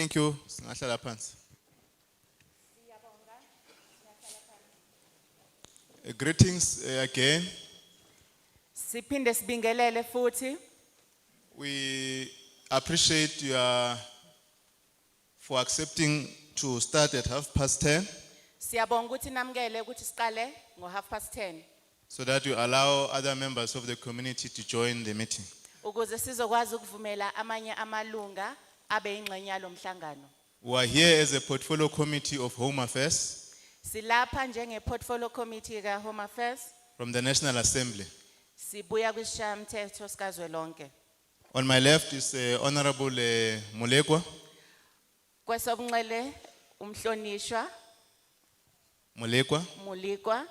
Thank you. Singahlala phansi. Greetings again. Siphinde sibingelele futhi. We appreciate you for accepting to start at 10:30 Siyabonga ukuthi namukele ukuthi siqale ngo10:30 so that you allow other members of the community to join the meeting. ukuze sizokwazi ukuvumela amanye amalunga abe ingxenye yalomhlangano. We are here as a portfolio committee of Home Affairs Silapha njenge portfolio committee ka Home Affairs from the National Assembly. sibuya kwishamthetho sikazwelonke. On my left is Honorable Mulekwa. Kwesobunxele umhlonishwa Mulekwa. Mulikwa.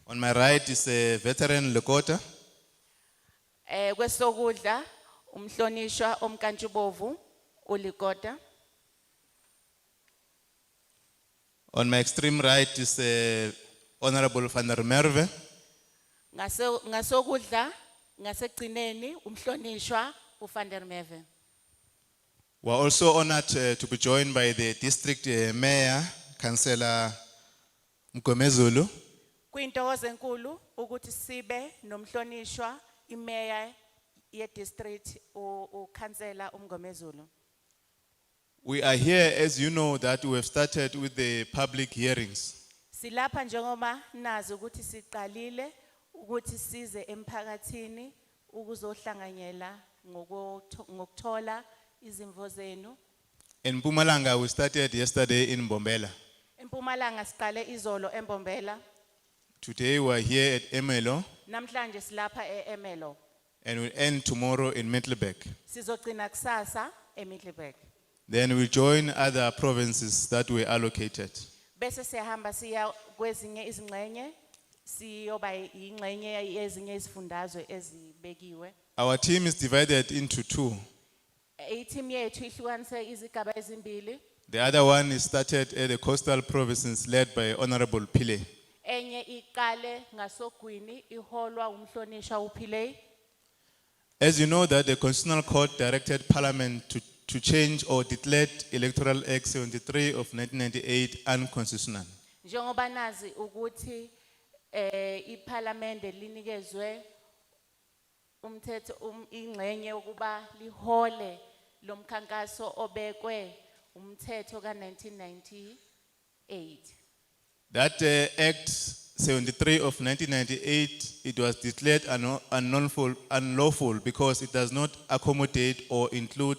On my right is a veteran Lekota. Kwesokudla umhlonishwa omkantshubovu uLikota. On my extreme right is Honorable Van der Merwe. Ngasokudla ngasekugcineni umhlonishwa uVan der Merwe. We are also honored to be joined by the district mayor, Councillor Mgomezulu. Kuyintokozo enkulu ukuthi sibe nomhlonishwa imeya ye district uKhansela uMgomezulu. We are here, as you know, that we have started with the public hearings. Silapha njengoba nazi ukuthi siqalile ukuthi size emphakathini ukuzohlanganyela ngokuthola izimvo zenu. In Mpumalanga, we started yesterday in Mbombela. Mpumalanga siqale izolo eMbombela. Today we are here at Ermelo Namhlanje silapha eErmelo. and we'll end tomorrow in Middelburg. Sizogcina kusasa eMiddelburg. Then we'll join other provinces that were allocated. Bese siyahamba siya kwezinye izingxenye siyoba ingxenye yezinye izifundazwe ezibekiwe. Our team is divided into two. Team yethu ihlukanise izigaba ezimbili. The other one is started at the coastal provinces led by Honorable Pile. Enye iqale ngasogwini iholwa umhlonishwa uPhile. As you know that the Constitutional Court directed Parliament to change or declared Electoral Act 73 of 1998 unconstitutional. Njengoba nazi ukuthi iParliament linikezwe umthetho ingxenye ukuba lihole lomkhankaso obekwe umthetho ka1998. That Act 73 of 1998, it was declared unlawful because it does not accommodate or include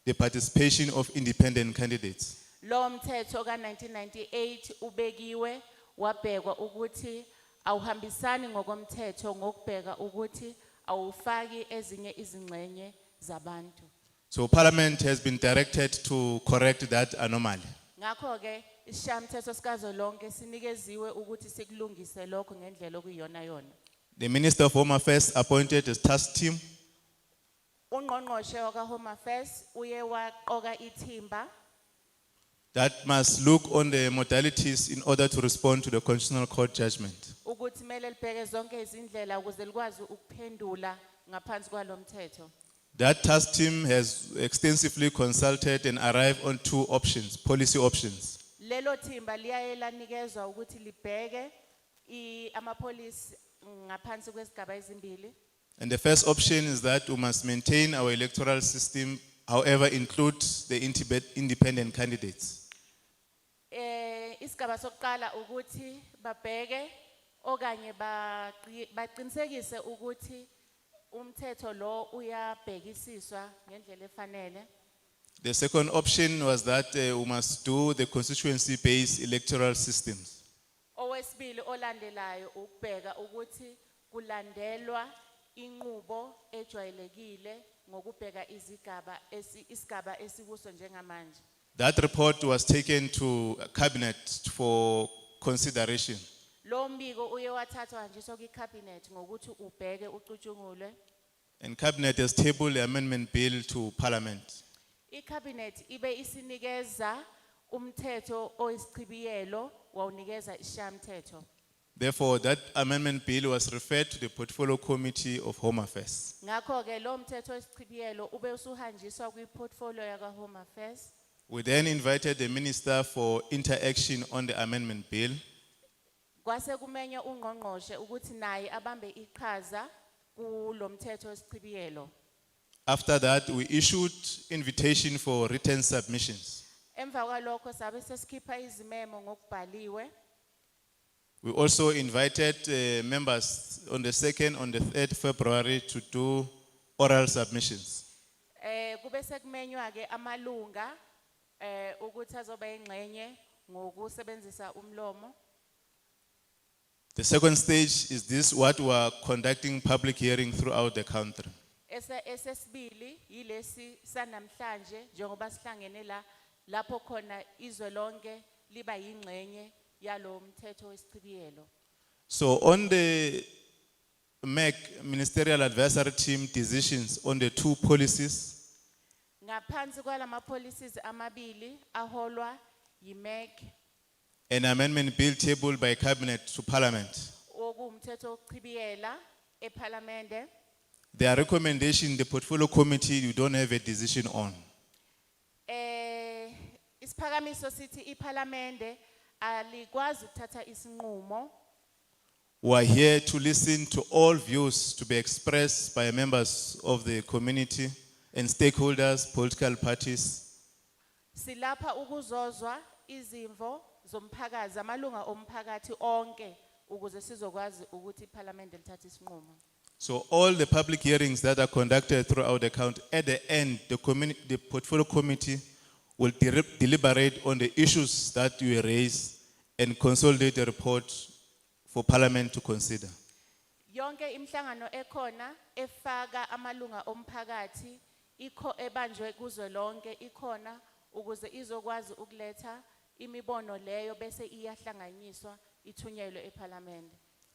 the participation of independent candidates. Lo mthetho ka1998 ubekiwe wabhekwa ukuthi awuhambisani ngokomthetho ngokubheka ukuthi awufaki ezinye izingxenye zabantu. So Parliament has been directed to correct that anomaly. Ngakho ke ishamthetho sikazolonke sinikeziwe ukuthi sikulungise lokho ngendlela okuyiyona yona. The Minister of Home Affairs appointed a task team. Ungqongqoshe waka Home Affairs uye waqoka ithimba That must look on the modalities in order to respond to the Constitutional Court judgment. ukuthi mele libheke zonke izindlela ukuze likwazi ukuphendula ngaphansi kwalomthetho. That task team has extensively consulted and arrived on two options, policy options. Lelo thimba liyayela nikezwa ukuthi libheke amapolisi ngaphansi kwesigaba ezimbili. And the first option is that we must maintain our electoral system, however include the independent candidates. Isigaba sokuqala ukuthi babheke okanye baqinisekise ukuthi umthetho lo uyabhekisiswa ngendlela efanele. The second option was that we must do the constituency-based electoral systems. Owesibili olandelayo ukubheka ukuthi kulandelwa inqubo ejwayelekile ngokubheka isigaba esikuso njengamanje. That report was taken to cabinet for consideration. Lo mbiko uye wathathwa hanjiswa kwiCabinet ngokuthi ubheke ucutshungulwe. And cabinet has tabled the amendment bill to Parliament. ICabinet ibe isinikeza umthetho oyisichibiyelo wawunikeza ishamthetho. Therefore, that amendment bill was referred to the Portfolio Committee of Home Affairs. Ngakho ke lo mthetho oyisichibiyelo ube usuhanjiswa kwiportfolio yaka Home Affairs. We then invited the Minister for Interaction on the Amendment Bill. Kwase kumenywa ungqongqoshe ukuthi naye abambe iqhaza kulomthetho wesichibiyelo. After that, we issued invitation for written submissions. Emva kwalokho sabe sesikhipha izimemo ngokubhaliwe. We also invited members on the 2nd, on the 3rd February to do oral submissions. Kube sekumenywa ke amalunga ukuthi azoba ingxenye ngokusebenzisa umlomo. The second stage is this, what we are conducting public hearing throughout the country. Esesibili yilesi sanamhlanje njengoba sihlangene la lapho khona izwe lonke liba yingxenye yalo mthetho wesichibiyelo. So on the MEC, Ministerial Advisory Team decisions on the two policies, Ngaphansi kwalama policies amabili aholwa yiMEC an amendment bill tabled by Cabinet to Parliament. okumthetho wokuchibiyela eParliamente. Their recommendation, the Portfolio Committee, you don't have a decision on. Isiphakamiso sithi iParliamente alikwazi ukuthatha isinqumo. We are here to listen to all views to be expressed by members of the community and stakeholders, political parties. Silapha ukuzozwa izimvo zomphakathi amalunga omphakathi onke ukuze sizokwazi ukuthi iParliamente lithathe isinqumo. So all the public hearings that are conducted throughout the county, at the end, the Portfolio Committee will deliberate on the issues that you raise and consolidate a report for Parliament to consider. Yonke imhlangano ekhona efaka amalunga omphakathi ebanjwe kuzwe lonke ikhona ukuze izokwazi ukuletha imibono leyo bese iyahlanganyiswa ithunyelwe eParliament.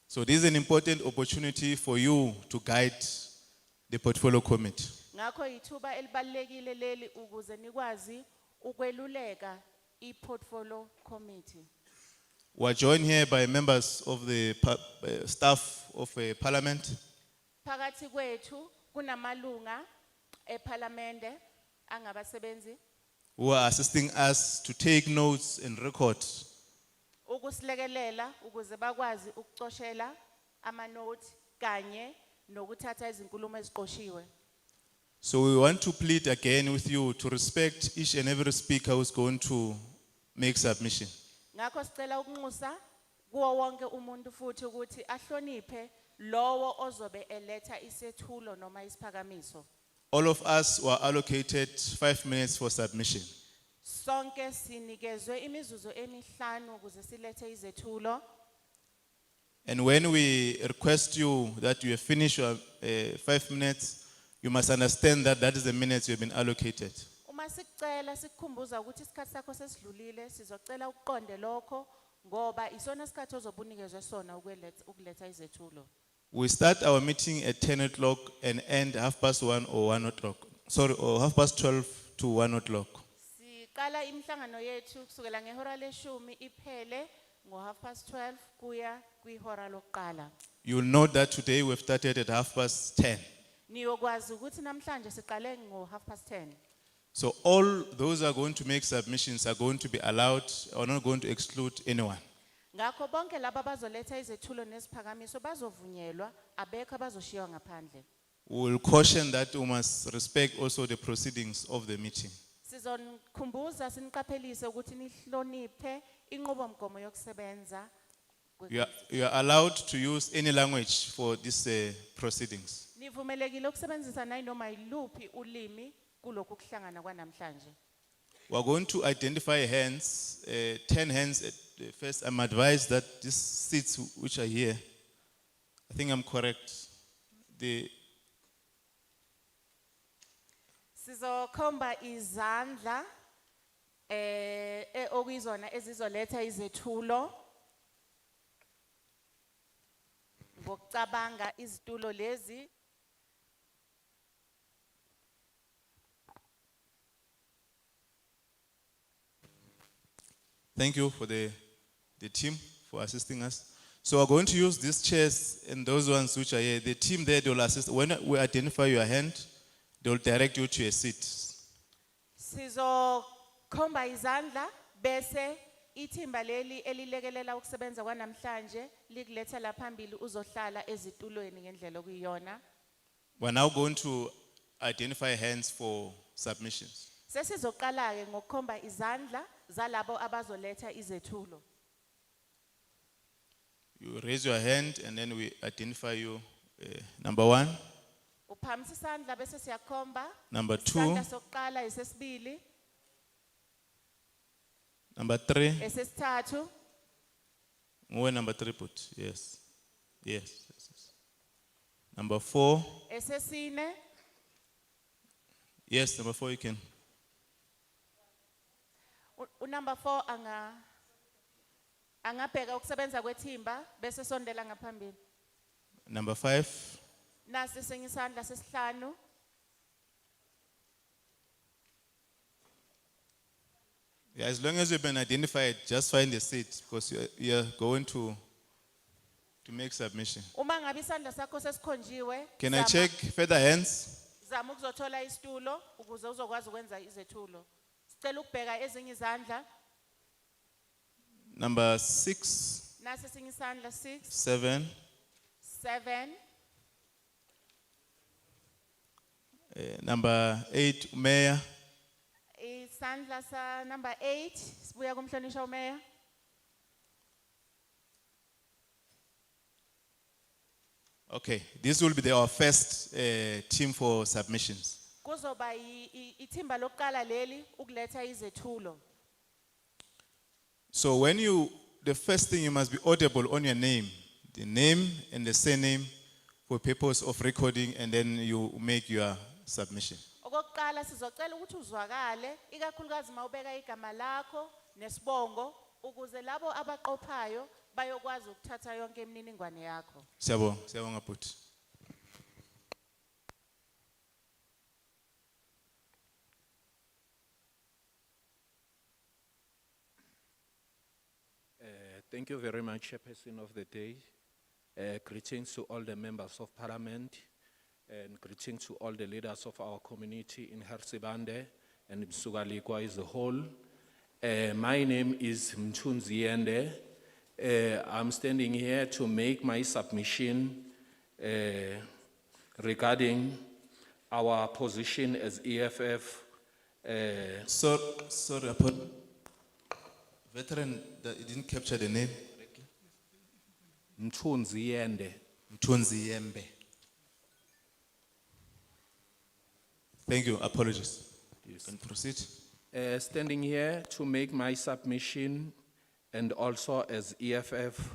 So this is an important opportunity for you to guide the Portfolio Committee. Ngakho ithuba elibalekile leli ukuze nikwazi ukweluleka iPortfolio Committee. We are joined here by members of the staff of Parliament. Phakathi kwethu kunamalunga eParliamente angabasebenzi Who are assisting us to take notes and record. Ukusilekelela ukuze bakwazi ukucoshela amanote kanye nokuthatha izinkulumo eziqoshiwe. So we want to plead again with you to respect each and every speaker who's going to make submission. Ngakho sicela ukunxusa kuwo wonke umuntu futhi ukuthi ahloniphe lowo ozobe eletha isethulo noma isiphakamiso. All of us were allocated 5 minutes for submission. Sonke sinikezwe imizuzu emihlanu ukuze silethe izethulo. And when we request you that you have finished your 5 minutes, you must understand that that is the minutes you have been allocated. Uma sicela sikukhumbuza ukuthi isikhathi sakho sesidlulile sizocela ukuqonde lokho ngoba isona isikhathi ozobunikezwe sona ukuletha izethulo. We start our meeting at 10 o'clock and end 1:30 or 1 o'clock. Sorry, or 12:30 to 1 o'clock. Siqala imhlangano yethu kusukela ngehora leshumi iphele ngo12:30 kuya kwihora lokuqala. You will note that today we've started at 10:30. Niyokwazi ukuthi namhlanje siqale ngo10:30. So all those who are going to make submissions are going to be allowed, are not going to exclude anyone. Ngakho bonke laba bazoletha izethulo neziphakamiso bazovunyelwa abekho abazoshiwa ngaphandle. We will caution that we must respect also the proceedings of the meeting. Sizonikhumbuza siniqaphelise ukuthi nihloniphe inqubomgomo yokusebenza. You are allowed to use any language for these proceedings. Nivumelekile ukusebenzisa nayinoma yiluphi ulimi kulokhu kuhlangana kwanamhlanje. We are going to identify hands, 10 hands at the first. I'm advised that these seats which are here, I think I'm correct. Sizokhomba izandla okuyizona ezizoletha izethulo. Ngokucabanga izitulo lezi Thank you for the team for assisting us. So we're going to use these chairs and those ones which are here. The team there, they will assist. When we identify your hand, they will direct you to a seat. Khomba izandla bese ithimba leli elilekelela ukusebenza kwanamhlanje likuletha la phambili uzohlala ezitulweni ngendlela okuyiyona. We're now going to identify hands for submissions. Sesizoqala ke ngokukhomba izandla zalabo abazoletha izethulo. You raise your hand and then we identify you. Number one, Uphamisa isandla bese siyakhomba. number two, Isandla sokuqala esesibili, number three. esesithathu, Where number three put? Yes. Yes. Yes, yes. Number four. esesine, Yes, number four you can. number 4 angabheka ukusebenza kwethimba bese sondela ngaphambili. Number five. Nasi senye isandla sesihlanu. Yeah, as long as you've been identified, just find a seat because you're going to make submission. Uma ngabe isandla sakho sesikhonjiwe, Can I check further hands? zama ukuzothola isitulo ukuze uzokwazi ukwenza izethulo. Sicela ukubheka ezinye izandla. Number 6, Nasi senye isandla 6, 7, 7, number 8, Mayor. isandla sa number 8, sibuya kumhlonisha umeya. Okay, this will be our first team for submissions. Kuzoba ithimba lokuqala leli ukuletha izethulo. So the first thing you must be audible on your name, the name and the surname for purpose of recording, and then you make your submission. Okokuqala sizocela ukuthi uzwakale ikakhulukazi mawubeka igama lakho nesibongo ukuze labo abaqophayo bayokwazi ukuthatha yonke imininingwane yakho. Siyabonga bhuti. Thank you very much, Chairperson of the day. Greetings to all the members of parliament and greetings to all the leaders of our community in Hersibande and Msugalikwa as a whole. My name is Mtunziende. I'm standing here to make my submission regarding our position as EFF. Sorry, veteran, you didn't capture the name. Mtunziende. Mtunziyembe. Thank you. Apologies. You can proceed. Standing here to make my submission and also as EFF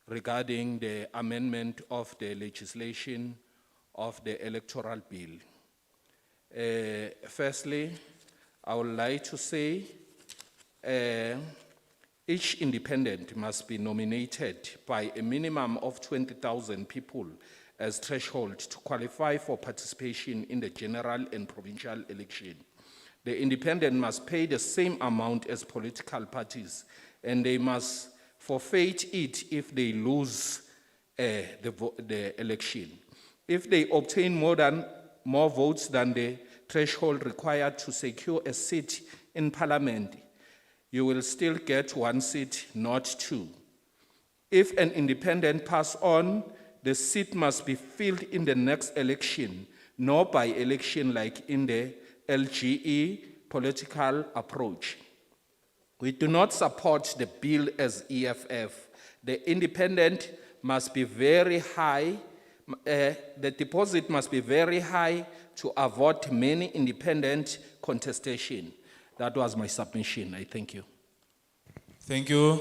regarding the amendment of the legislation of the Electoral Bill. Firstly, I would like to say each independent must be nominated by a minimum of 20,000 people as threshold to qualify for participation in the general and provincial election. The independent must pay the same amount as political parties, and they must forfeit it if they lose the election. If they obtain more votes than the threshold required to secure a seat in parliament, you will still get 1 seat, not 2. If an independent pass on, the seat must be filled in the next election, not by election like in the LGE political approach. We do not support the bill as EFF. The independent must be very high, the deposit must be very high to avoid many independent contestation. That was my submission. I thank you. Thank you.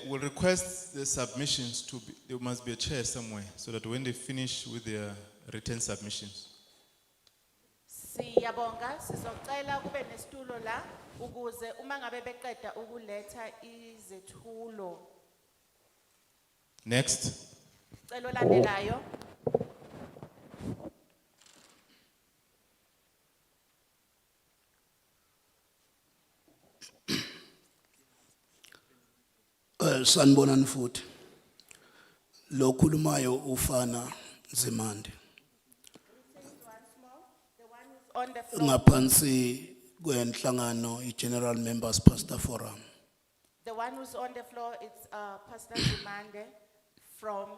We'll request the submissions to be, there must be a chair somewhere so that when they finish with their written submissions. Siyabonga sizocela kube nesitulo la ukuze uma ngabe beqeda ukuletha izethulo. Next. Celo landelayo. Sanibonani futhi. Lo khulumayo ufana Zimande. Once more, the one who's on the floor, ngaphansi kwenhlangano i-General Members Pastor Forum. the one who's on the floor, it's Pastor Zimande from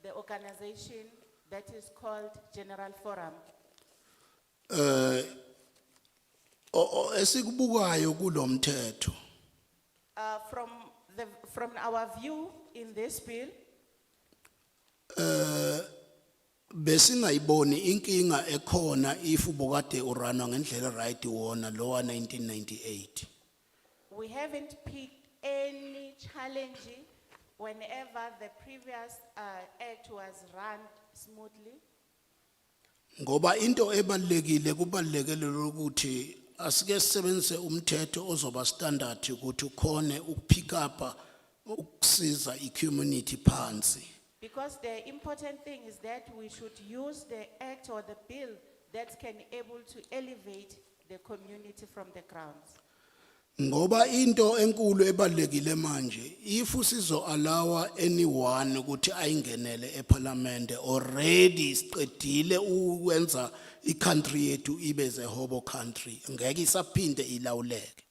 the organization that is called General Forum. Esikubukayo kulomthetho From our view in this bill, besingayiboni inkinga ekhona if ubukade urana ngendlela right wona lowa 1998. we haven't picked any challenge whenever the previous act was run smoothly. Ngoba into ebalekile kubalekele ukuthi asike sisebenzise umthetho ozoba standard ukuthi ukhone ukupick up ukusiza i-community phansi. Because the important thing is that we should use the act or the bill that can able to elevate the community from the ground. Ngoba into enkulu ebalekile manje if usizo allow anyone ukuthi ayingenele eParliament already siqedile ukwenza i-country yethu ibe a hobo country ngeke isaphinde ilawuleke.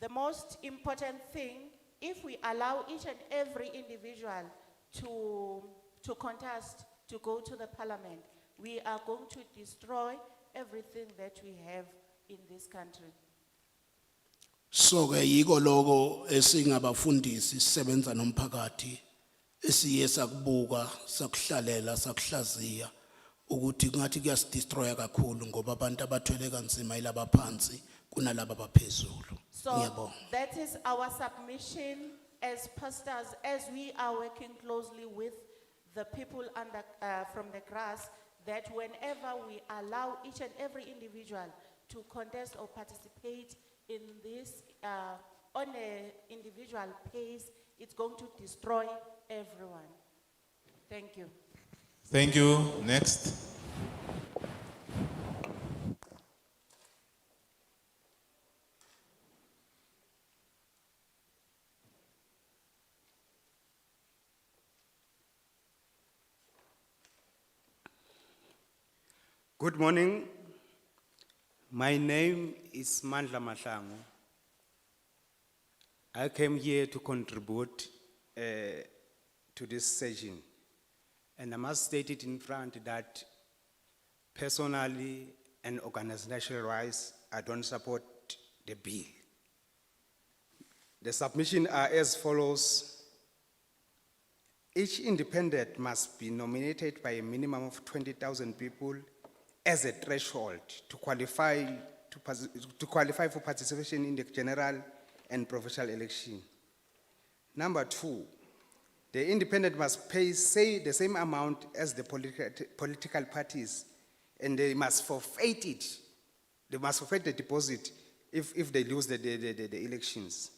The most important thing, if we allow each and every individual to contest, to go to the parliament, we are going to destroy everything that we have in this country. So ke yiko lokho esingabafundisi sisebenza nomphakathi esiye sakubuka sakuhlalela sakuhlaziya ukuthi ngathi kuyasdestroya kakhulu ngoba abantu abathwele kanzima ilaba phansi kunalaba baphezulu. So Ngiyabonga. that is our submission as pastors, as we are working closely with the people under, from the grass, that whenever we allow each and every individual to contest or participate in this on an individual pace, it's going to destroy everyone. Thank you. Thank you. Next. Good morning. My name is Mandla Mahlangu. I came here to contribute to this session. And I must state it in front that personally and organizational-wise, I don't support the bill. The submission are as follows. Each independent must be nominated by a minimum of 20,000 people as a threshold to qualify for participation in the general and provincial election. Number two, the independent must pay, the same amount as the political parties, and they must forfeit it. They must forfeit the deposit if they lose the elections.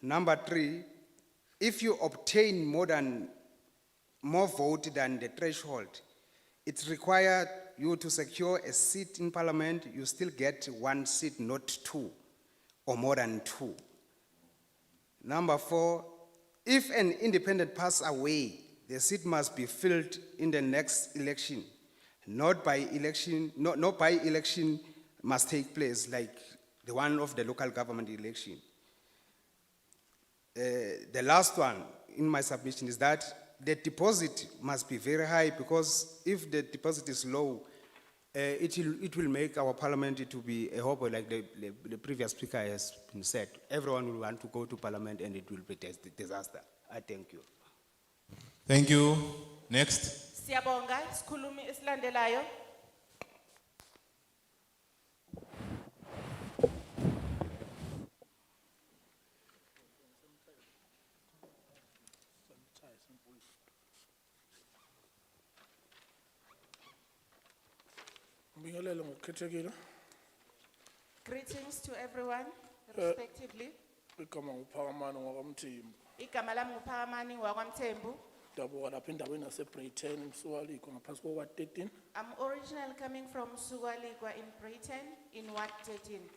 Number three, if you obtain more vote than the threshold, it's required you to secure a seat in parliament, you still get one seat, not two, or more than two. Number four, if an independent passes away, the seat must be filled in the next election. Not by election must take place like the one of the local government election. The last one in my submission is that the deposit must be very high, because if the deposit is low, it will make our parliament to be a hobble, like the previous speaker has been said. Everyone will want to go to parliament and it will be a disaster. I thank you. Thank you. Next. Siyabonga, isikhulumi esilandelayo. Greetings to everyone, respectively. Igama lami nguPhakamani wakwaMthembu. I'm originally coming from Sugalikwa in Britain, in Ward 13.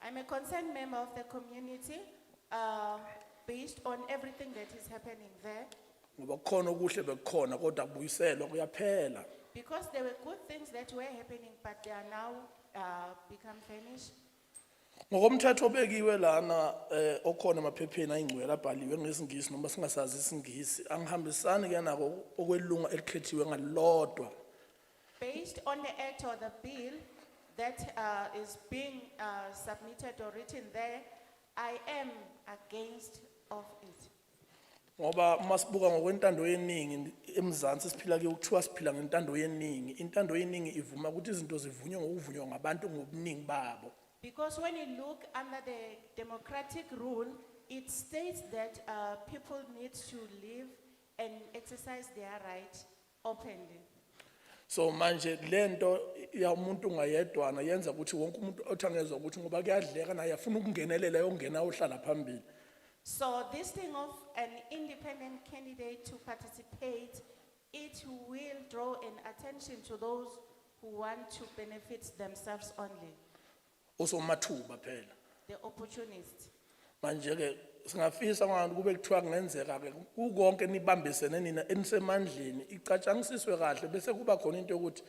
I'm a concerned member of the community, based on everything that is happening there. Ngoba kukhona okuhle bekukhona kodwa kubuyiselwa kuyaphela. Because there were good things that were happening, but they are now become vanished. Ngokomthetho obekiwe lana okhona emaphepheni ayingcwele abhaliwe ngesingisi noma singasazi isingisi angihambisani ke nako okwelunga elikhethiwe ngalodwa. Based on the act or the bill that is being submitted or written there, I am against of it. Ngoba masibuka ngokwentando yeningi emzansi siphila ke ukuthiwa siphila ngentando yeningi. Intando yeningi ivuma ukuthi izinto zivunywe ngokuvunywa ngabantu ngobuningi babo. Because when you look under the democratic rule, it states that people need to live and exercise their right openly. So manje lento ya umuntu ngayedwana yenza ukuthi wonke umuntu othangezwa ukuthi ngoba kuyadleka naye afuna ukungenelela yongena ohlala phambili. So this thing of an independent candidate to participate, it will draw an attention to those who want to benefit themselves only, Also mathuba phela. the opportunists. Manje ke singafisa ngani kube kuthiwa kungenzeka ke ukonke nibambisene nina enisemandleni icatshangisiswe kahle bese kuba khona into yokuthi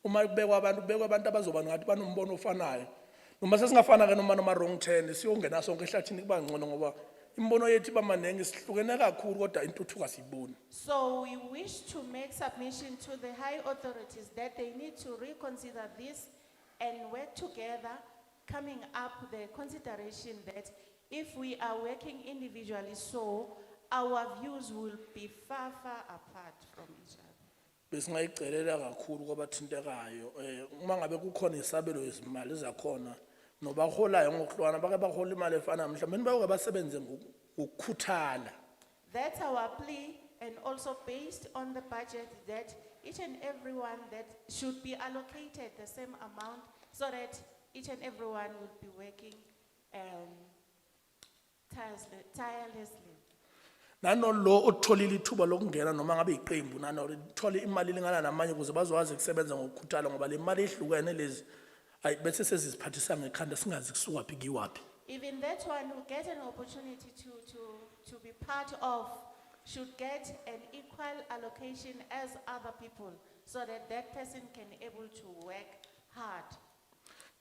uma kubekwa abantu abazoba ngathi banombono ofanayo noma sesingafana ke noma wrong turn siyongena sonke ehlathini kuba ngcono ngoba imbono yethu bamanenge sihlukene kakhulu kodwa intuthuka siyibona. So we wish to make submission to the high authorities that they need to reconsider this and work together, coming up with the consideration that if we are working individually, so our views will be far, far apart from each other. Besingayicelela kakhulu kwabathintekayo uma ngabe kukhona isabelo izimali zakhona nobaholayo ngokuhlwana bake bahola imali efana mhlawumbe bayoke basebenze ngokukhuthala. That's our plea, and also based on the budget that each and everyone that should be allocated the same amount so that each and everyone will be working tirelessly. Nanolo otholile ithuba lokungena noma ngabe iqembu nanolo lithola imali lingana namanye ukuze bazokwazi ukusebenza ngokukhuthala ngoba le mali ehlukene lezi ayi bese seziphathisa ngekhanda singazi kusuka phi kiwapi. Even that one who get an opportunity to be part of should get an equal allocation as other people so that that person can able to work hard.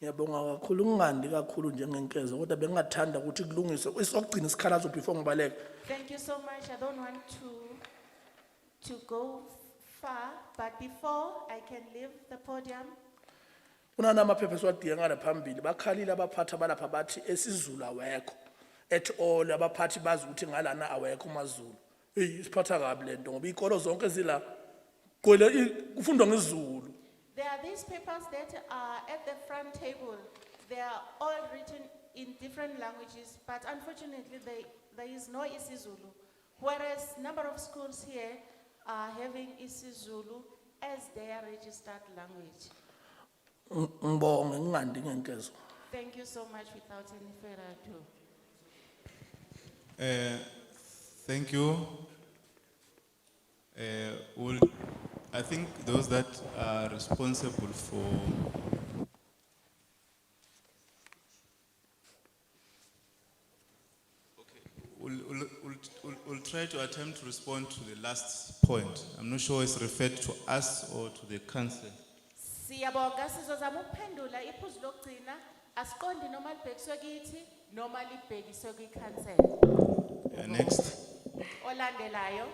Ngiyabonga kakhulu ngingandi kakhulu njengenkezo kodwa bengathanda ukuthi kulungiswe isokugcina isikhalazo before ngibaleka. Thank you so much. I don't want to go far, but before I can leave the podium, Unana amaphepha esiwadinga ngale phambili bakhalile abaphathi abalapha bathi esiZulu awekho at all abaphathi bazi ukuthi ngalana awekho maZulu. Isiphatha kabi lento ngoba ikolo zonke zila kwele kufundwa ngesiZulu. there are these papers that are at the front table. They are all written in different languages, but unfortunately there is no isiZulu, whereas number of schools here are having isiZulu as their registered language. Ngibonge ngingandi ngenkezo. Thank you so much. Without any further ado. Thank you. I think those that are responsible for we'll try to attempt to respond to the last point. I'm not sure it's referred to us or to the council. Siyabonga sizozama ukuphendula iphuzu lokugcina asiqondi noma libhekiswe kithi noma libhekiswe kwikhansela. Next. Olandelayo.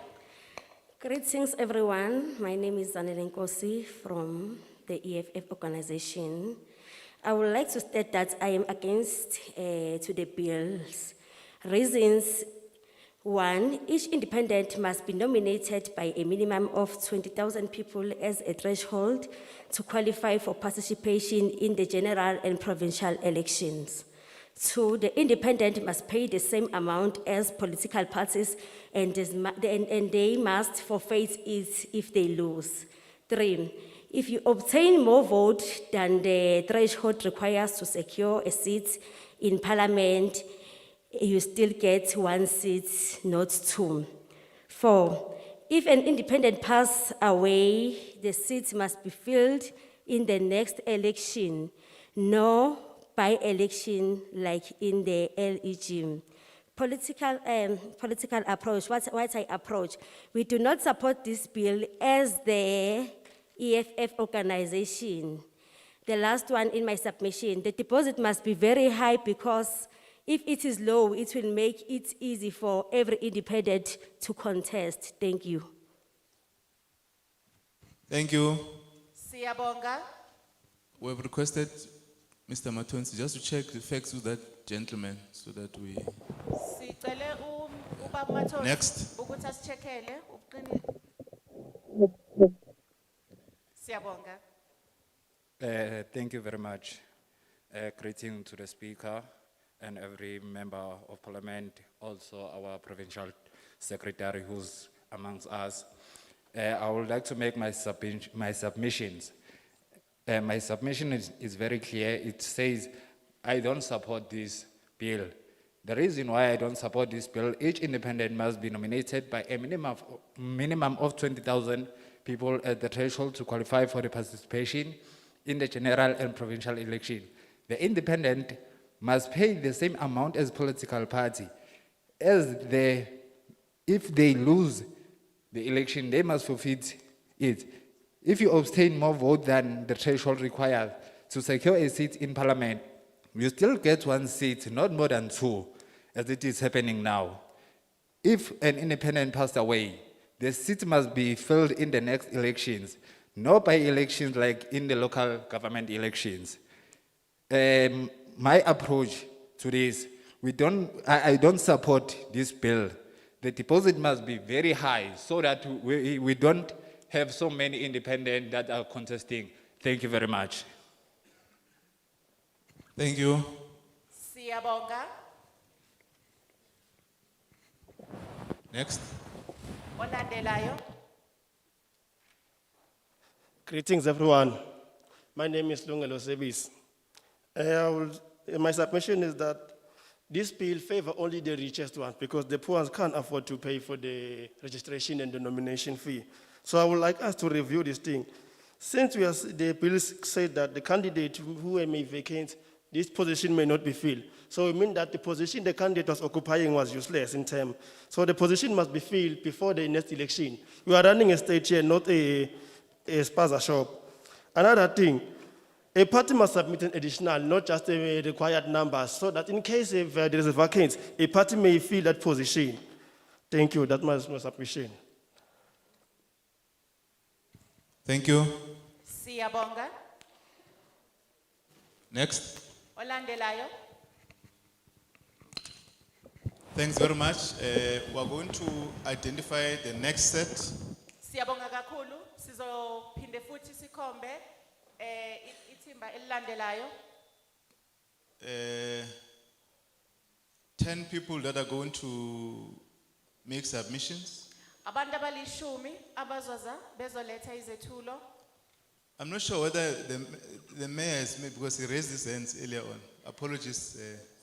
Greetings, everyone. My name is Zanele Nkosi from the EFF organization. I would like to state that I am against to the bills. Reasons: one, each independent must be nominated by a minimum of 20,000 people as a threshold to qualify for participation in the general and provincial elections. Two, the independent must pay the same amount as political parties and they must forfeit it if they lose. Three, if you obtain more votes than the threshold requires to secure a seat in parliament, you still get 1 seat, not 2. Four, if an independent passes away, the seat must be filled in the next election, no by election like in the LEG. political approach, what I approach. We do not support this bill as the EFF organization. The last one in my submission, the deposit must be very high because if it is low, it will make it easy for every independent to contest. Thank you. Thank you. Siyabonga. We have requested Mr. Matonsi just to check the facts with that gentleman so that we. Sicele ubaba Mathonsi Next. ukuthi asicheckele Siyabonga. Thank you very much. Greeting to the Speaker and every member of Parliament, also our Provincial Secretary who's amongst us. I would like to make my submissions. My submission is very clear. It says, I don't support this bill. The reason why I don't support this bill, each independent must be nominated by a minimum of 20,000 people at the threshold to qualify for the participation in the general and provincial election. The independent must pay the same amount as political party. If they lose the election, they must forfeit it. If you obtain more votes than the threshold required to secure a seat in parliament, you still get one seat, not more than two, as it is happening now. If an independent passed away, the seat must be filled in the next elections, not by elections like in the local government elections. My approach to this, I don't support this bill. The deposit must be very high so that we don't have so many independent that are contesting. Thank you very much. Thank you. Siyabonga. Next. Olandelayo. Greetings, everyone. My name is Lungelo Sebis. My submission is that this bill favors only the richest ones because the poor ones can't afford to pay for the registration and the nomination fee. So I would like us to review this thing. Since the bill said that the candidate who may vacate, this position may not be filled. So it means that the position the candidate was occupying was useless in term. So the position must be filled before the next election. We are running a state here, not a spaza shop. Another thing, a party must submit an additional, not just a required number, so that in case if there is a vacance, a party may fill that position. Thank you, that's my submission. Thank you. Siyabonga. Next. Olandelayo. Thanks very much. We're going to identify the next set. Siyabonga kakhulu. Sizophinde futhi sikhombe ithimba elilandelayo. 10 people that are going to make submissions. Abantu abalishumi abazoza bezoletha izethulo. I'm not sure whether the mayor is made because he raised his hands earlier on. Apologies.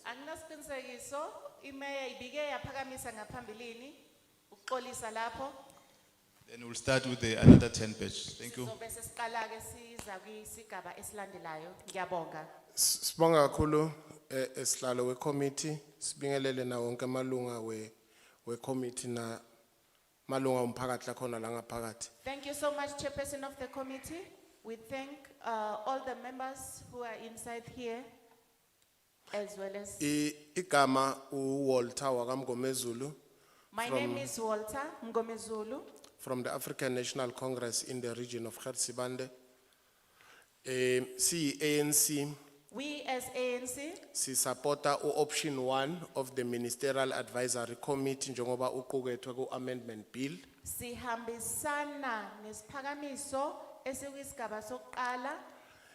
Anginasiqinisekiso, imeya ibike yaphakamisa ngaphambilini ukuxolisa lapho. Then we'll start with the another 10 page. Thank you. Sizobe sesiqala ke siza kwisigaba esilandelayo. Ngiyabonga. Sibonga kakhulu esihlalo we-committee, sibingelele na wonke amalunga we-committee na malunga omphakathi lakhona la ngaphakathi. Thank you so much, Chairperson of the committee. We thank all the members who are inside here, as well as. Igama uWalter wakamgomezulu. My name is Walter Mgomezulu. From the African National Congress in the region of Kharsibande. ANC. We as ANC. Si supporta option 1 of the Ministerial Advisory Committee njengoba uqukethwe ku-amendment bill. Sihambisana nesiphakamiso esikwisigaba sokuqala.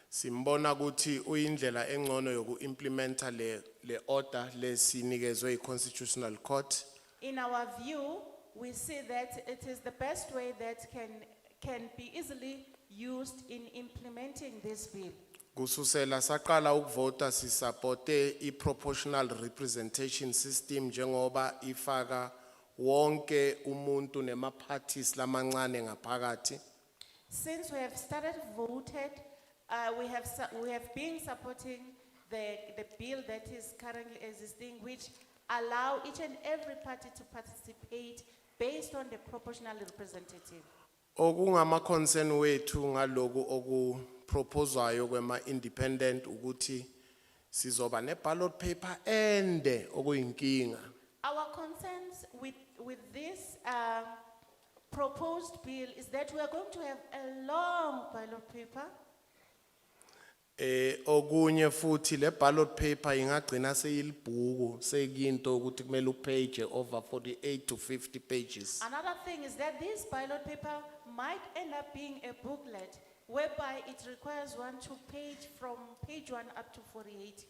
Simbona ukuthi uyindlela engcono yoku-implementa le order lesinikezwe i-Constitutional Court. In our view, we see that it is the best way that can be easily used in implementing this bill. Kususela saqala ukuvota sisupporte i-proportional representation system njengoba ifaka wonke umuntu nema-parties lamancane ngaphakathi. Since we have started voted, we have been supporting the bill that is currently existing, which allow each and every party to participate based on the proportional representative. Okungama concern wethu ngaloku okuproposwayo kwema independent ukuthi sizoba ne ballot paper ende okuyinkinga. Our concerns with this proposed bill is that we are going to have a long ballot paper. Okunye futhi le ballot paper ingagcina seyilibhuku sekuyinto ukuthi kumele upage over 48 to 50 pages. Another thing is that this ballot paper might end up being a booklet whereby it requires one to page from page 1 up to 48.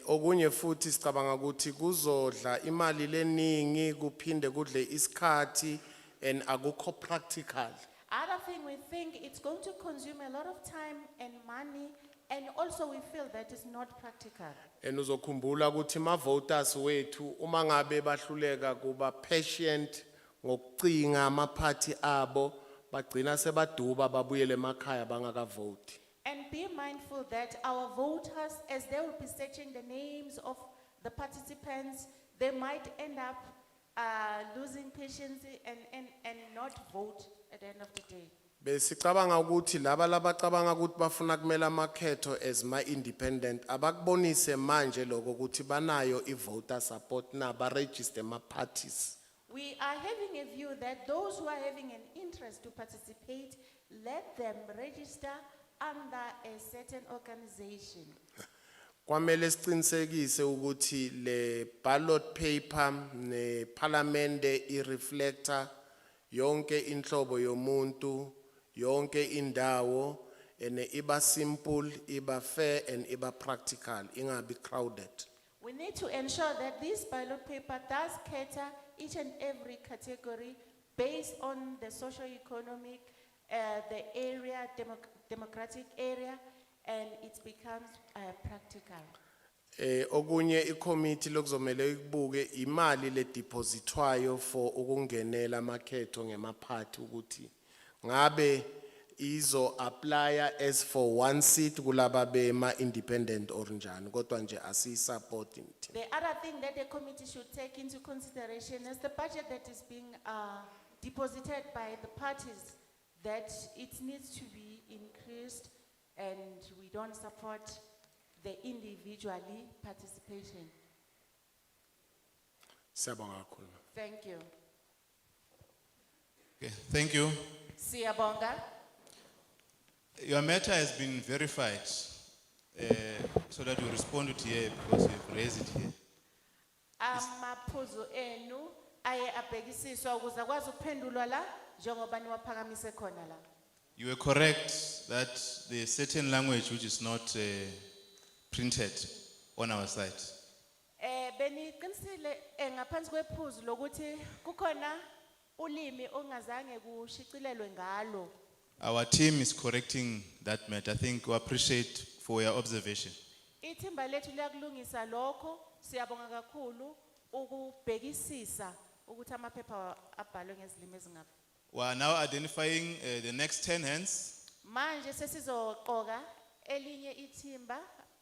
Okunye futhi sicabanga ukuthi kuzodla imali leningi kuphinde kudle isikhathi and akukho practical. Other thing, we think it's going to consume a lot of time and money, and also we feel that it's not practical. And uzokhumbula ukuthi ma voters wethu uma ngabe bahluleka kuba patient ngokucinga ama party abo bagcina sebaduba babuyele emakhaya bangaka vote. And be mindful that our voters, as they will be searching the names of the participants, they might end up losing patience and not vote at the end of the day. Besicabanga ukuthi laba labacabanga ukuthi bafuna kumela amakhetho as ma independent abakubonise manje lokho ukuthi banayo i-voter support na ba register ma parties. We are having a view that those who are having an interest to participate, let them register under a certain organization. Kwamele siqinisekise ukuthi le ballot paper ne parliament i-reflector yonke inhlobo yomuntu, yonke indawo, ene iba simple, iba fair and iba practical, ingabi crowded. We need to ensure that this ballot paper does cater each and every category based on the socio-economic, the area, democratic area, and it becomes practical. Okunye i-committee lokuzomele ikubuke imali le depositwayo for ukungenela amakhetho ngemaphathi ukuthi ngabe izo applya as for one seat kulaba bema independent or njani kodwa nje asiyisupport. The other thing that the committee should take into consideration is the budget that is being deposited by the parties, that it needs to be increased, and we don't support the individually participation. Siyabonga kakhulu. Thank you. Okay, thank you. Siyabonga. Your matter has been verified, so that you respond to here because you've raised it here. Amaphuzu enu aye abhekisiswa ukuze akwazi ukuphendulwa la njengoba niwaphakamise khona la. You were correct that there is certain language which is not printed on our site. Beniqinisile ngaphansi kwephuzu lokuthi kukhona ulimi ongazange kushicilelwe ngalo. Our team is correcting that matter. I think we appreciate for your observation. Ithimba lethu liyakulungisa lokho, siyabonga kakhulu ukubhekisisa ukuthi amaphepha abhalwe ngezilimi ezingaphi. We are now identifying the next 10 hands. Manje sesizoqoka elinye ithimba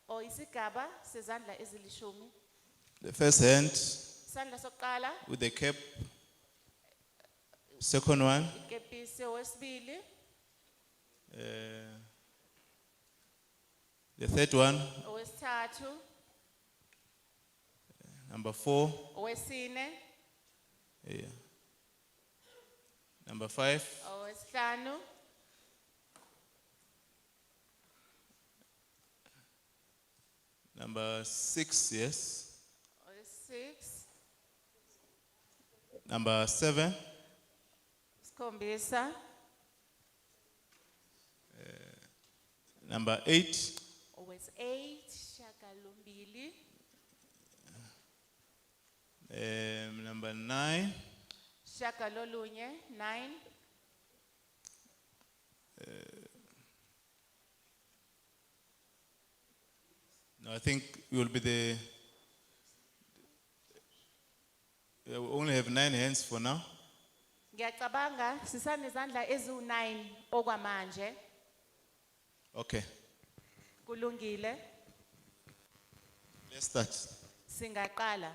o isigaba sezandla ezilishumi. The first hand Sandla sokuqala, with the cap. Second one. ikepisi owesibili, The third one. owesithathu, Number 4. owesine, Yeah. Number 5. owesihlanu, Number 6, yes. owesi-6, Number 7. isikhombisa, Number 8. owesi-8, shagalombili, Number 9. shagalolunye, 9, No, I think we will be we only have 9 hands for now. ngiyacabanga sisanezandla eziwu-9 okwamanje. Okay, Kulungile. let's start. Singaqala.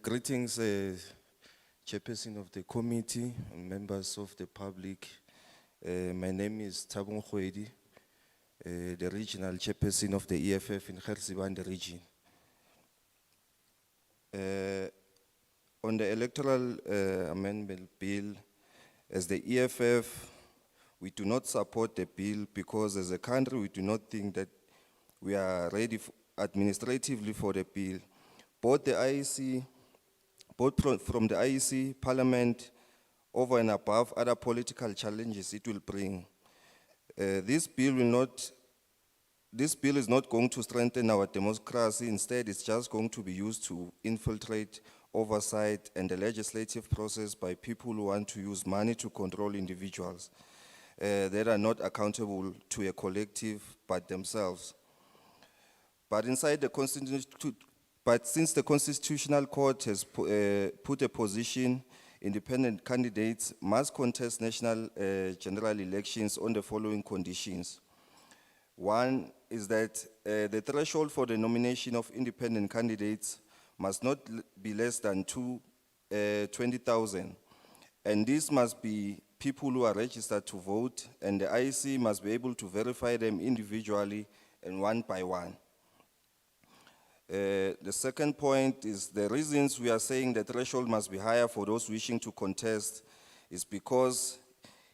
Greetings, Chairperson of the committee, members of the public. My name is Tabung Khwedi, the regional chairperson of the EFF in Khersibande region. On the Electoral Amendment Bill, as the EFF, we do not support the bill because as a country, we do not think that we are ready administratively for the bill. Both from the IEC, Parliament, over and above other political challenges it will bring. This bill is not going to strengthen our democracy. Instead, it's just going to be used to infiltrate oversight and the legislative process by people who want to use money to control individuals that are not accountable to a collective but themselves. But since the Constitutional Court has put a position, independent candidates must contest national general elections on the following conditions. One is that the threshold for the nomination of independent candidates must not be less than 20,000. And this must be people who are registered to vote, and the IEC must be able to verify them individually and one by one. The second point is the reasons we are saying the threshold must be higher for those wishing to contest is because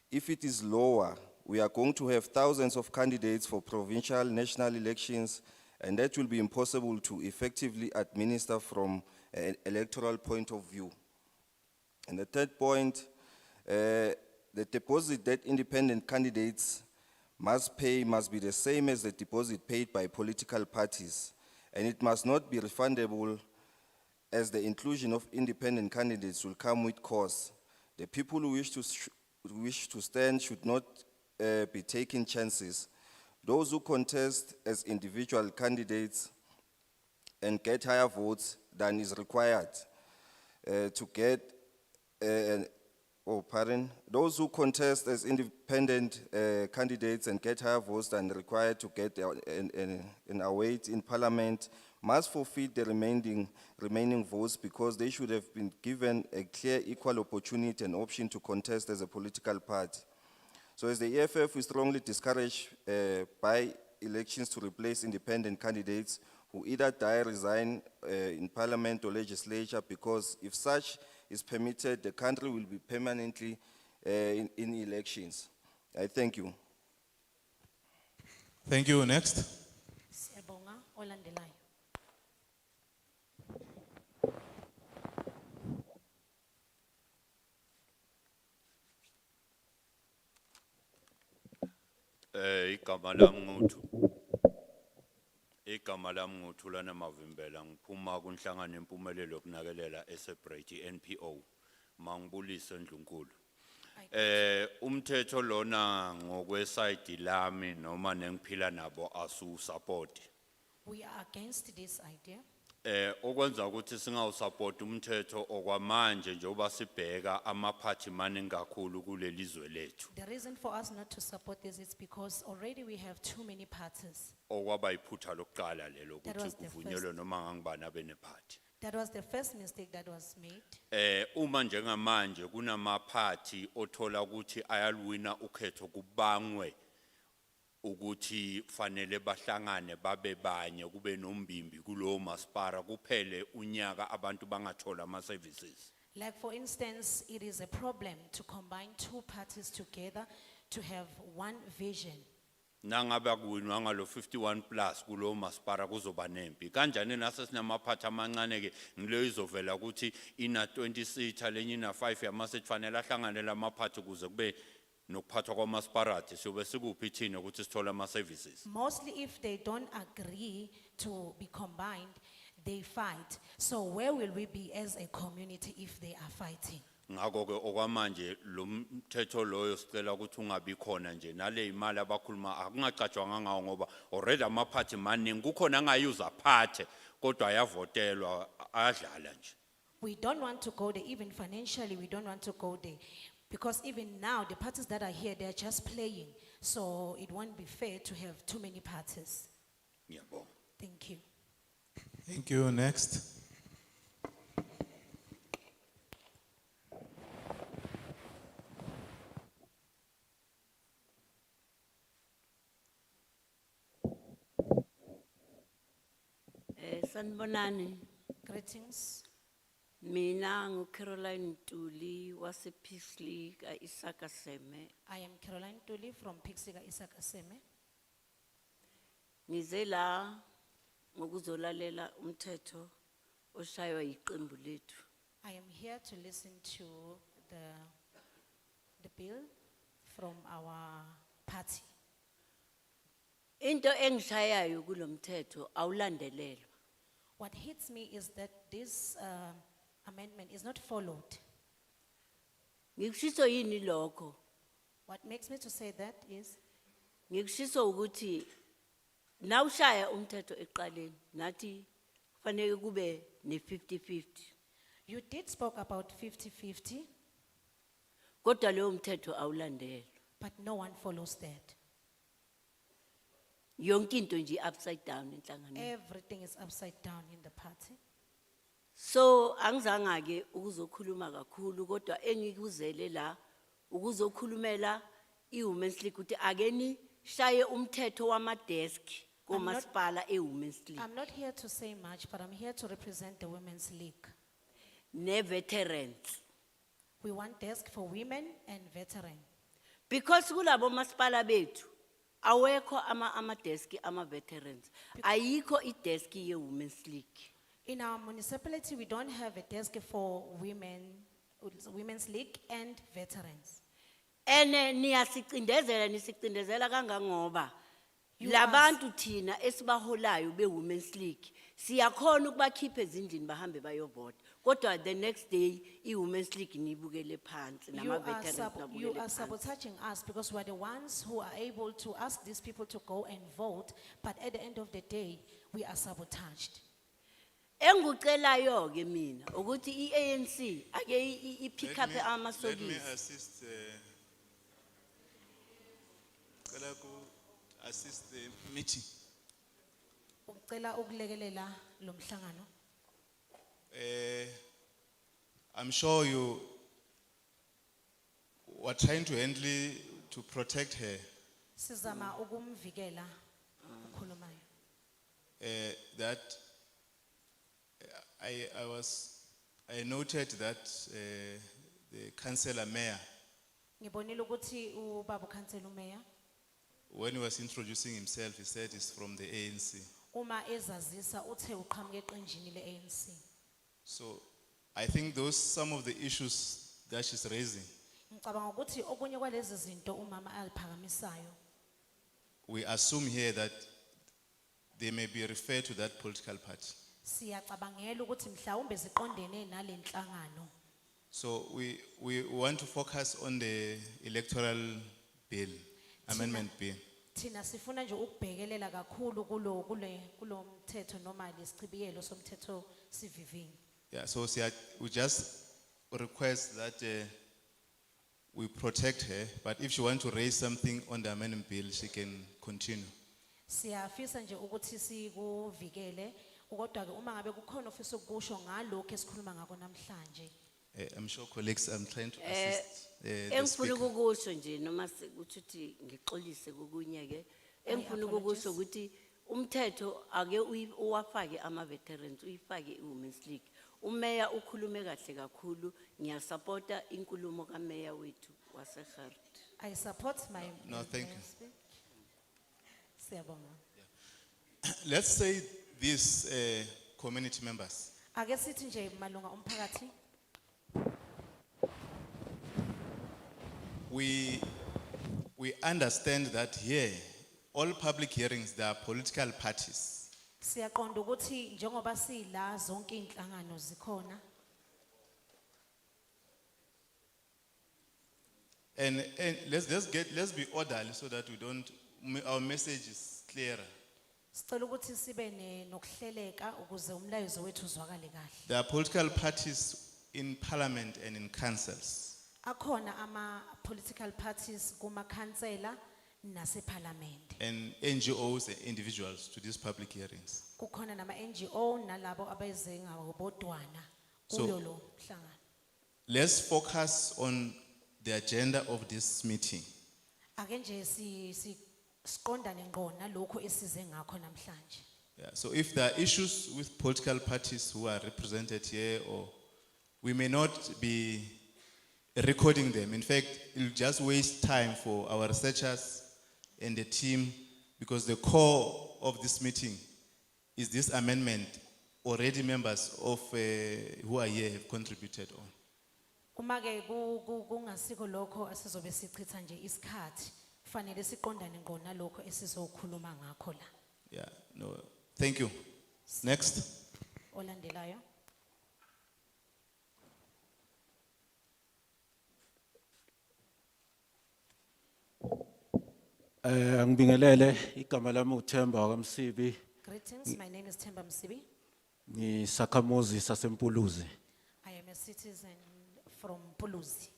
if it is lower, we are going to have thousands of candidates for provincial, national elections, and that will be impossible to effectively administer from an electoral point of view. And the third point, the deposit that independent candidates must pay must be the same as the deposit paid by political parties. And it must not be refundable as the inclusion of independent candidates will come with costs. The people who wish to stand should not be taking chances. Those who contest as individual candidates and get higher votes than is required those who contest as independent candidates and get higher votes than required to get an await in Parliament must forfeit the remaining votes because they should have been given a clear equal opportunity and option to contest as a political party. So as the EFF, we strongly discourage by elections to replace independent candidates who either die or resign in Parliament or legislature, because if such is permitted, the country will be permanently in elections. I thank you. Thank you. Next. Siyabonga, olandelayo. Igama lami nguThulane Mavimbela, ngiphuma kunhlangano empumelelo yokunakelela eSeparate NPO mangibulise Ndlunkulu. Umthetho lona ngokweside lami noma nengiphila nabo asu support. We are against this idea. Okwenza ukuthi singawusupport umthetho okwamanje njengoba sibheka amaphathi maningi kakhulu kuleli zwe lethu. The reason for us not to support this is because already we have too many parties. Okwaba iphutha lokuqala lelo ukuthi kuvunyelwe noma ngangibani abenephathi. That was the first mistake that was made. Uma njengamanje kunamaphathi othola ukuthi ayalwina ukhetho kubangwe ukuthi fanele bahlangane babe banye kube nombimbi kulowo maspara kuphele unyaka abantu bangathola ama services. Like for instance, it is a problem to combine two parties together to have one vision. Nangabe kuwinwa ngalo 51 plus kulowo maspara kuzoba nempi. Kanjani nase sinamaphathi amancane ke ngilo izovela ukuthi ina 20 seats lenye ina 5 yamase kufanele ahlangane lamaphathi kuze kube nokuphathwa kwamasparati sobe sikuphi thina ukuthi sithola ama services. Mostly if they don't agree to be combined, they fight. So where will we be as a community if they are fighting? Ngakho ke okwamanje lo mthetho loyo sicela ukuthi ungabi khona nje nale imali abakhuluma akungacatshwanga ngawo ngoba already amaphathi maningi kukhona angayuza phathe kodwa ayavotelwa ayadlala nje. We don't want to go there, even financially we don't want to go there. Because even now, the parties that are here, they're just playing. So it won't be fair to have too many parties. Ngiyabonga. Thank you. Thank you. Next. Sanibonani, Greetings. mina ngu-Caroline Ntuli wase Pixley ka-Isaka Seme. I am Caroline Tuli from Pixiga Isakaseme. Ngize la ngokuzolalela umthetho oshaywa yiqembu lethu. I am here to listen to the bill from our party. Into engishayayo kulomthetho awulandelelwa. What hits me is that this amendment is not followed. Ngikushiso yini lokho? What makes me to say that is, Ngikushiso ukuthi nawushaya umthetho eqaleni nathi kufanele kube ne-50-50. you did spoke about 50-50, Kodwa leyo mthetho awulandelwa. but no one follows that. Yonke into nje upside down enhlanganweni. Everything is upside down in the party. So angizanga ke ukuzokhuluma kakhulu kodwa engikuzele la ukuzokhulumela iWomen's League ukuthi akeni shaye umthetho wamadesk komasipala eWomen's League I'm not here to say much, but I'm here to represent the Women's League. ne-veterans We want desk for women and veteran. because kulabo masipala bethu awekho amadesk ama-veterans ayikho idesk ye-Women's League. In our municipality, we don't have a desk for Women's League and veterans. Ene nisicindezela kangangoba You labantu thina esibaholayo be-Women's League siyakhona ukubakhipha ezindlini bahambe bayovota kodwa the next day i-Women's League nibukele phansi nama-veterans You nabukele are phansi. sabotaging us because we're the ones who are able to ask these people to go and vote, but at the end of the day, we are sabotaged. Engikucelayo ke mina ukuthi i-ANC ake i-pick up Let me amasokisi. assist. Cela ku assist the meeting. Ucela ukulekelela lo mhlangano. I'm sure you were trying to handle to protect her. Sizama ukumvikela ukhulumayo. That I noted that the councillor mayor, Ngibonile ukuthi ubaba uKhansela uMeya when he was introducing himself, he said he's from the ANC. uma ezazisa uthe uqhamuke eqenjini le-ANC. So I think those some of the issues that she's raising, Ngicabanga ukuthi okunye kwalezi zinto umama aliphakamisayo, we assume here that they may be referred to that political party. siyacabangela ukuthi mhlawumbe ziqondene nalenhlangano. So we want to focus on the electoral bill, amendment bill. Thina sifuna nje ukubhekelela kakhulu kulo mthetho noma lesichibiyelo somthetho sivivinyo. Yeah, so we just request that we protect her, but if she wants to raise something on the amendment bill, she can continue. Siyafisa nje ukuthi sikuvikele, kodwa ke uma ngabe kukhona ofisa ukusho ngalokho esikhuluma ngako namhlanje. I'm sure colleagues, I'm trying to assist the Engifuna speaker. ukukusho nje noma ukuthi ngixolise kokunye ke engifuna ukukusho ukuthi umthetho ake uwafake ama-veterans uyifake i-Women's League. Umeya ukhulume kahle kakhulu ngiyasupporta inkulumo kameya wethu waseGert. I support my. No, thank you. speak. Siyabonga. Let's say these community members, Ake sithi nje malunga omphakathi, we understand that here, all public hearings, there are political parties. siyaqonda ukuthi njengoba sila zonke inhlangano zikhona, And let's be orderly so that we don't, our message is clearer. sicela ukuthi sibe nokuhleleka ukuze umlayezo wethu uzwakale kahle. There are political parties in parliament and in councils. Akhona ama political parties kuma councillor nase parliament. and NGOs and individuals to these public hearings. Kukhona nama NGO nalabo abeze ngabodwana So- kuyo lo mhlangano. Let's focus on the agenda of this meeting. Ake nje si siqondane ngqo nalokho esize ngakho namhlanje. Yeah, so if there are issues with political parties who are represented here, or we may not be recording them. In fact, it'll just waste time for our researchers and the team, because the core of this meeting is this amendment. Already members of who are here have contributed on. Uma ke kungasiko lokho asizobe sichitha nje isikhathi. Kufanele siqondane ngqo nalokho esizokhuluma ngakho la. Yeah, no, thank you. Next. Olandelayo. Ngibingelele igama lami uThemba kaMsibi Greetings, my name is Themba Msibi. ngisakhamuzi saseMpuluzi. I am a citizen from Puluzi.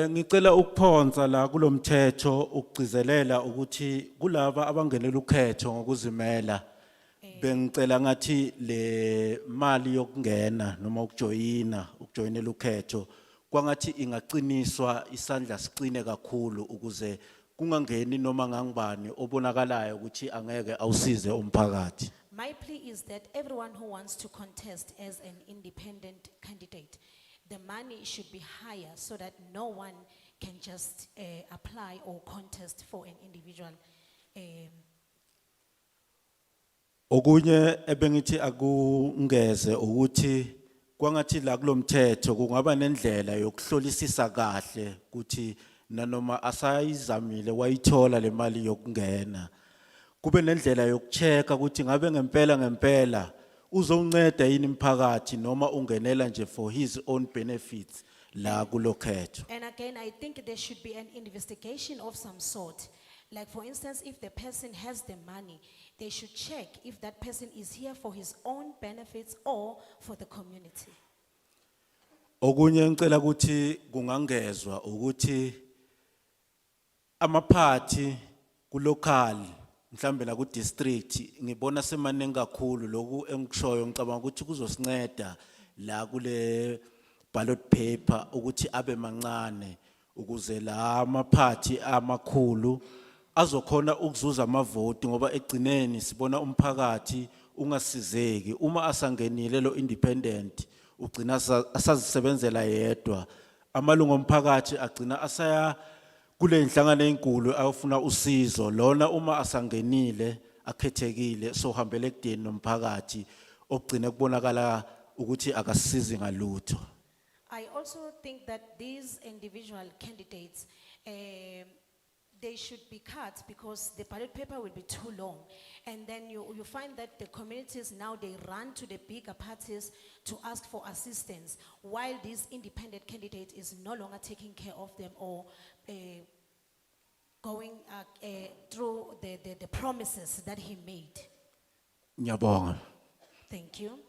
Ngicela ukuphonsa la kulomthetho ukugcizelela ukuthi kulaba abangenela ukhetho ngokuzimela bengicela ngathi le mali yokungena noma ukujoyinela ukhetho kwangathi ingaqiniswa isandla siqine kakhulu ukuze kungangeni noma ngangibani obonakalayo ukuthi angeke awusize umphakathi. My plea is that everyone who wants to contest as an independent candidate, the money should be higher so that no one can just apply or contest for an individual. Okunye ebengithi akungeze ukuthi kwangathi la kulomthetho kungaba nendlela yokuhlolisisa kahle ukuthi nanoma asayizamile wayithola le mali yokungena kube nendlela yokuchecka ukuthi ngabe ngempela uzonceda yini imphakathi noma ungenela nje for his own benefits la kulokhetho. And again, I think there should be an investigation of some sort. Like for instance, if the person has the money, they should check if that person is here for his own benefits or for the community. Okunye ngicela ukuthi kungangezwa ukuthi amaphathi ku local mhlambe la ku district ngibona semaningi kakhulu lokhu engikushoyo ngicabanga ukuthi kuzosinceda la kule ballot paper ukuthi abe mancane ukuze la amaphathi amakhulu azokhona ukuzuza amavoti ngoba egcineni sibona umphakathi ungasizeki uma asangenile lo independent ugcina asazisebenzela yedwa amalungu omphakathi agcina asaya kule inhlangano enkulu ayofuna usizo lona uma asangenile akhethekile sohambele ekudeni nomphakathi ogcina kubonakala ukuthi akasizi ngalutho. I also think that these individual candidates, they should be cut because the ballot paper will be too long. And then you find that the communities now, they run to the bigger parties to ask for assistance, while this independent candidate is no longer taking care of them or going through the promises that he made. Ngiyabonga. Thank you.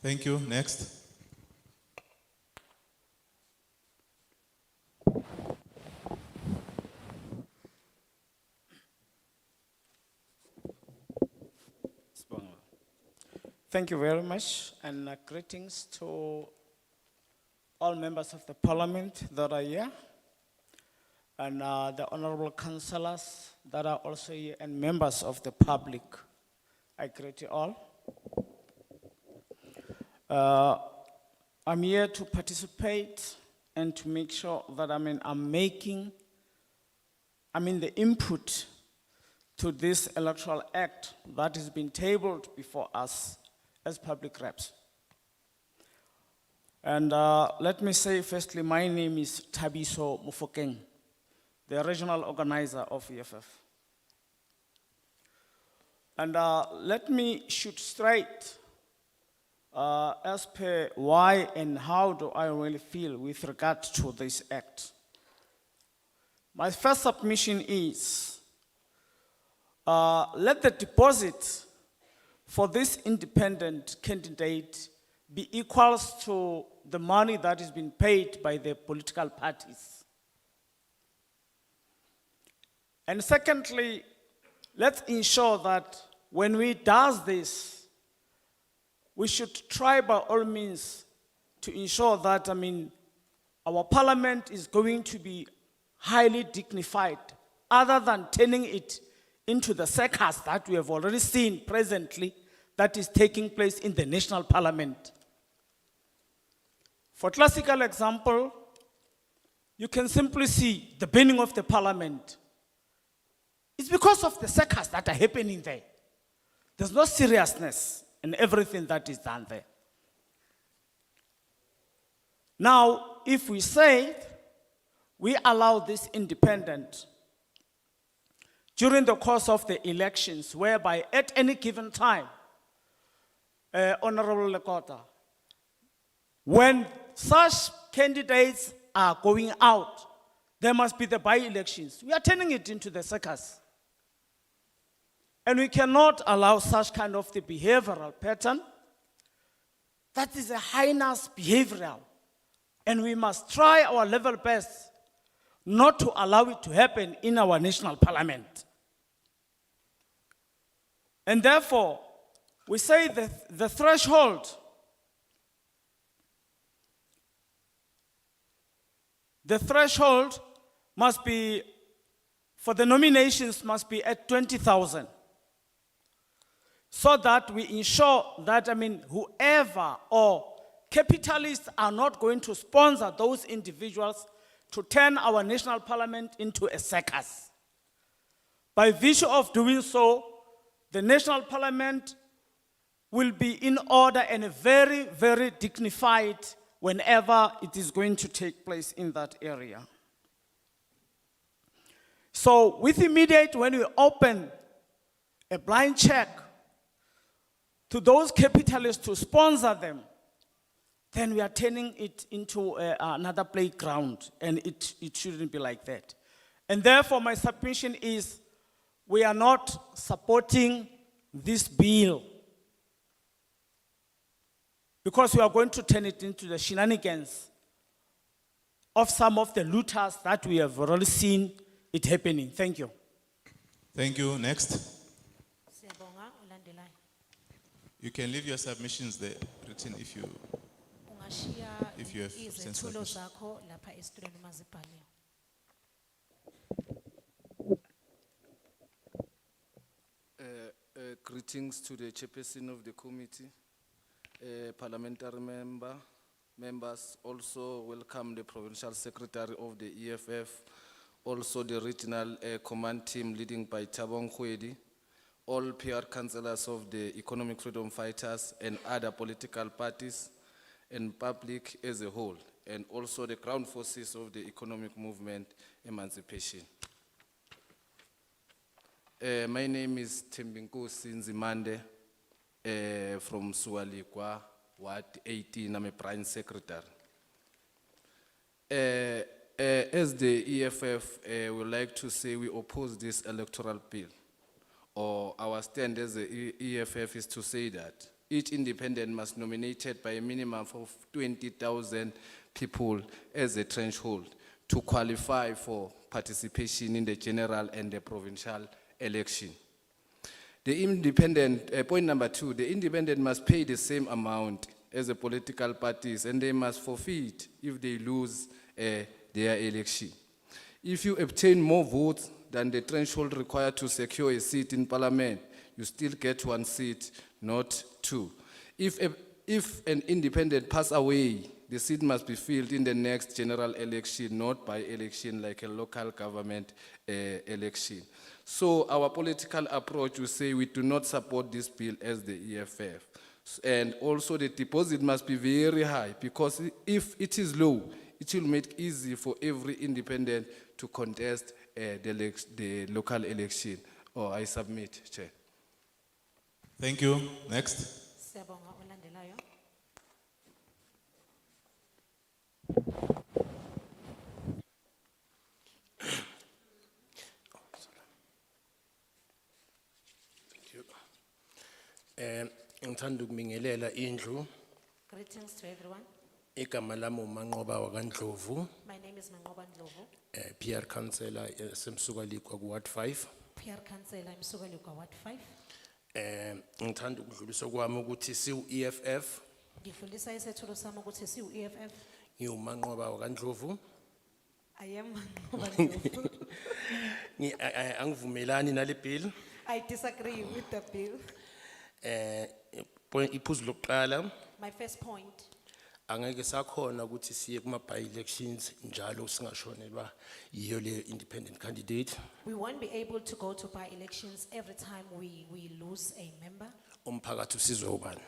Thank you. Next. Thank you very much, and greetings to all members of the parliament that are here, and the honorable councillors that are also here, and members of the public. I greet you all. I'm here to participate and to make sure that I'm making the input to this Electoral Act that has been tabled before us as public reps. And let me say firstly, my name is Thabiso Mofokeng, the regional organizer of EFF. And let me shoot straight as per why and how do I really feel with regard to this act. My first submission is, let the deposit for this independent candidate be equals to the money that is being paid by the political parties. And secondly, let's ensure that when we does this, we should try by all means to ensure that, our parliament is going to be highly dignified, other than turning it into the circus that we have already seen presently that is taking place in the national parliament. For classical example, you can simply see the burning of the parliament. It's because of the circus that are happening there. There's no seriousness in everything that is done there. Now, if we say we allow this independent during the course of the elections, whereby at any given time, Honorable Lekota, when such candidates are going out, there must be the by-elections. We are turning it into the circus. And we cannot allow such kind of the behavioral pattern. That is a heinous behavioral. And we must try our level best not to allow it to happen in our national parliament. And therefore, we say that the threshold must be, for the nominations must be at 20,000. So that we ensure that, whoever or capitalists are not going to sponsor those individuals to turn our national parliament into a circus. By virtue of doing so, the national parliament will be in order and very, very dignified whenever it is going to take place in that area. So with immediate, when we open a blind check to those capitalists to sponsor them, then we are turning it into another playground, and it shouldn't be like that. And therefore, my submission is, we are not supporting this bill because we are going to turn it into the shenanigans of some of the looters that we have already seen it happening. Thank you. Thank you. Next. Siyabonga, ulandelayo. You can leave your submissions there written if you Ungashiya have sent izethulo submissions. zakho lapha esitulweni mazibhaliwe. Greetings to the chairperson of the committee, parliamentary members. Also welcome the provincial secretary of the EFF, also the regional command team leading by Tabong Khwedi, all PR councillors of the economic freedom fighters and other political parties and public as a whole, and also the ground forces of the economic movement emancipation. My name is Tembinkosi Nzimande from Sualikwa, Ward 18. I'm a branch secretary. As the EFF, we would like to say we oppose this electoral bill. Or our stand as the EFF is to say that each independent must be nominated by a minimum of 20,000 people as a threshold to qualify for participation in the general and the provincial election. The independent, point number 2, the independent must pay the same amount as the political parties, and they must forfeit if they lose their election. If you obtain more votes than the threshold required to secure a seat in parliament, you still get 1 seat, not 2. If an independent pass away, the seat must be filled in the next general election, not by election like a local government election. So our political approach will say we do not support this bill as the EFF. And also the deposit must be very high, because if it is low, it will make it easy for every independent to contest the local election. I submit, Chair. Thank you. Next. Siyabonga, ulandelayo. Ngithanda ukubingelela indlu Greetings to everyone. Igama lami uManqoba waKaNdlovu, My name is Mangoban Lovo, PR councillor semsukalikwa ku Ward 5. PR Councillor, I'm Sugaluka Ward 5. Ngithanda ukudlulisa kwami ukuthi siu EFF, Ngifundisa isethulo sami ukuthi siu EFF. ngiuManqoba waKaNdlovu. I am Mangoban Lovo. Angivumelani nale bill. I disagree with the bill. Point iphuzu lokuqala, My first point, angeke sakhona ukuthi siye kuma by elections njalo singashonelwa yiyo le independent candidate. we won't be able to go to by-elections every time we lose a member. Umphakathi usizwe ubani.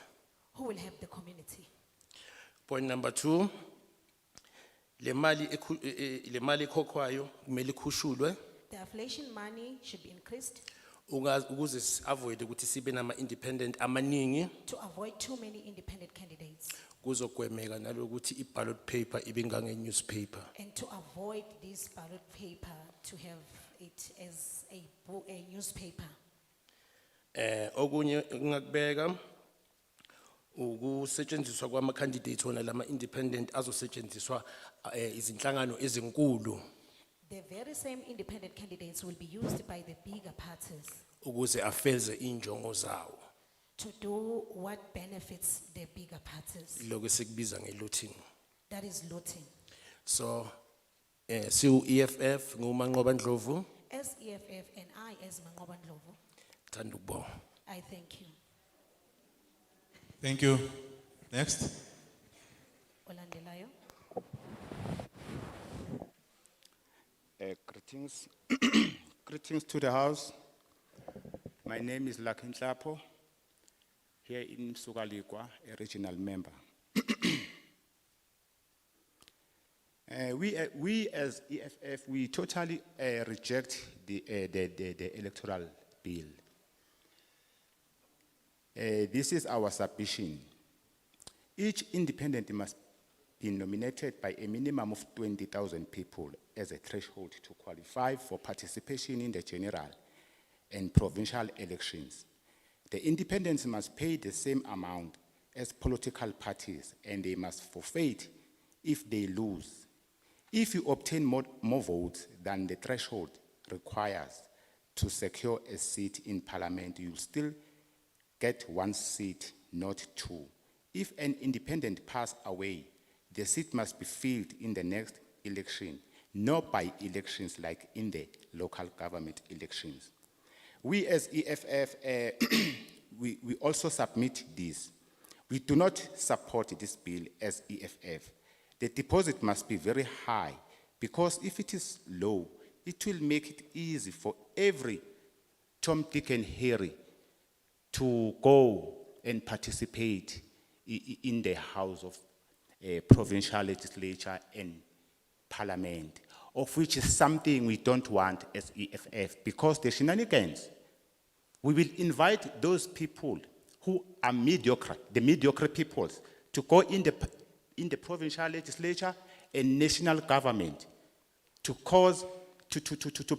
Who will help the community? Point number 2, le mali ekhokhwayo kumele ikhushulwe The inflation money should be increased ukuze avoid ukuthi sibe nama independent amaningi, to avoid too many independent candidates kuzogwemeka nalokuthi i-ballot paper ibe ngange-newspaper. and to avoid this ballot paper to have it as a newspaper. Okunye ngingakubeka ukusetshenziswa kwama-candidates wona lama independent azosetshenziswa izinhlangano ezinkulu The very same independent candidates will be used by the bigger parties ukuze afeze injongo zawo, to do what benefits the bigger parties. lokho esikubiza nge-looting. That is looting. So siu EFF nguManqoba Ndlovu, As EFF and I as Mangoban Lovo, thanda ukubonga. I thank you. Thank you. Next. Olandelayo. Greetings. Greetings to the House. My name is Lakin Tlapo, here in Sugalikwa, a regional member. We as EFF, we totally reject the electoral bill. This is our submission. Each independent must be nominated by a minimum of 20,000 people as a threshold to qualify for participation in the general and provincial elections. The independents must pay the same amount as political parties, and they must forfeit if they lose. If you obtain more votes than the threshold requires to secure a seat in parliament, you will still get 1 seat, not 2. If an independent passes away, the seat must be filled in the next election, not by elections like in the local government elections. We as EFF, we also submit this. We do not support this bill as EFF. The deposit must be very high, because if it is low, it will make it easy for every Tom, Dick and Harry to go and participate in the House of Provincial Legislature and Parliament, of which is something we don't want as EFF, because the shenanigans, we will invite those people who are mediocre, the mediocre peoples, to go in the provincial legislature and national government to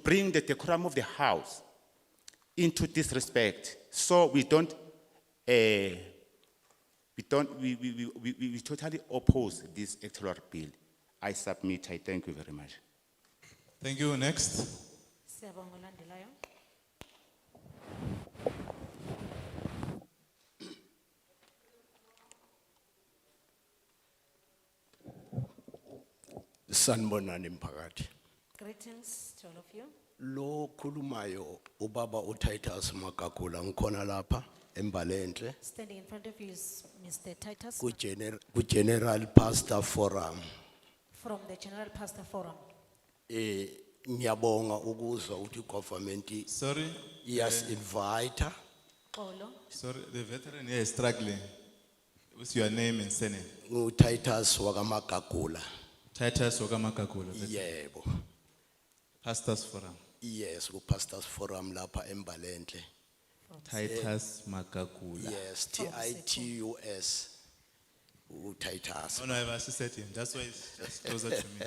bring the decorum of the House into disrespect. So we totally oppose this electoral bill. I submit. I thank you very much. Thank you. Next. Siyabonga olandelayo. Sanibonani mphakathi. Greetings to all of you. Lo khulumayo ubaba uTitus Magagula ngikhona lapha eMbalenhle Standing in front of you is Mr. Titus ku General Pastor Forum. from the General Pastor Forum. Ngiyabonga ukuzwa ukuthi government Sorry. invite. Olo, Sorry, the veteran here is struggling. What's your name and surname? uTitus wakamagagula. Titus Okamakakula. Yebo. Pastors Forum. Yes, ku Pastors Forum lapha eMbalenhle. Titus Makakula. Yes, TITUS. uTitus. Oh no, I've assisted him. That's why it's just closer to me.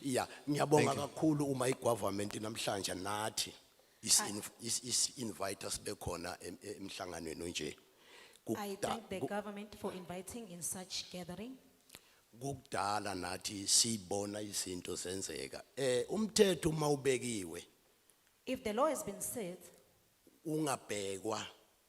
Yeah, ngiyabonga Thank you. kakhulu uma igovernment namhlanje nathi is invite us bekhona emhlanganweni nje. I thank the government for inviting in such gathering. kukudala nathi sibona izinto zenzeka. Umthetho mawubekiwe If the law has been set ungabhekwa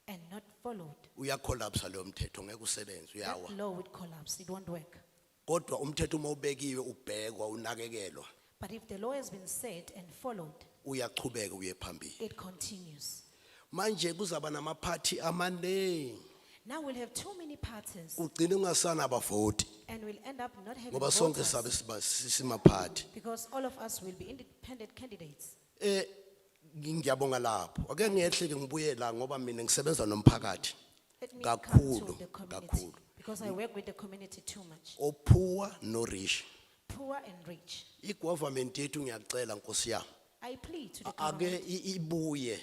and not followed, uyakolapsa lo mthetho ngeke usebenze uyawa. that law would collapse, it won't work. Kodwa umthetho mawubekiwe ubhekwa unakekelwa But if the law has been set and followed, uyachubeka uye phambili. it continues. Manje kuzaba namaphathi amaningi Now we'll have too many parties ugcine ungasana abavoti and we'll end up not having ngoba sonke voters sabe simaphathi. because all of us will be independent candidates. Ngiyabonga lapho. Ake ngiyehle ke ngibuye la ngoba mina ngisebenza nomphakathi Let me come to kakhulu the community kakhulu. because I work with the community too much, Ophuwa no rich. poor and rich. I-government yethu ngiyacela Nkosi yami. I plead to the Ake government. ibuye.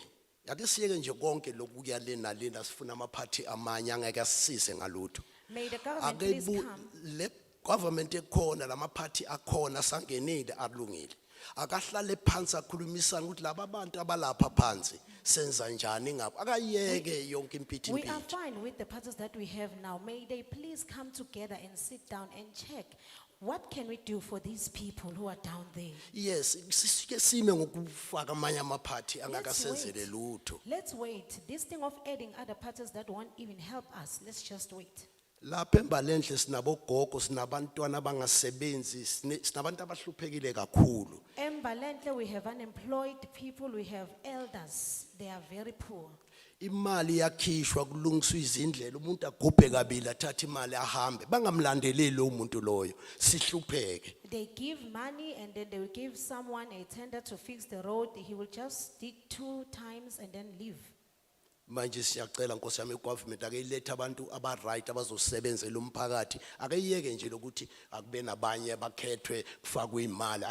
Ake siyeke nje konke lokuya lena lena sifuna amaphathi amanye angeke asisize ngalutho. May the government Ake please come. le government ekhona lamaphathi akhona sangenile akulungile. Akahlale phansi akhulumisana ukuthi laba bantu abalapha phansi senza njani ngabo. Akayeke yonke impithi We are impithi. fine with the parties that we have now. May they please come together and sit down and check. What can we do for these people who are down there? Yes, sike sime ngokufaka amanye amaphathi Let's angakasenzele wait. lutho. Let's wait. This thing of adding other parties that won't even help us, let's just wait. Lapha embalenhle sinabogogo sinabantwana abangasebenzi sinabantu abahluphekile kakhulu. Embalenhle, we have unemployed people, we have elders. They are very poor. Imali yakhishwa kulungiswa izindlela umuntu agubhe kabili athathe imali ahambe bangamlandeleli umuntu loyo sihlupheke. They give money and then they will give someone a tender to fix the road. He will just dig 2 times and then leave. Manje siyacela Nkosi yami igovernment akeyilethe abantu aba right abazosebenzela umphakathi akeyeke nje lokuthi akube nabanye bakhethwe kufakwe imali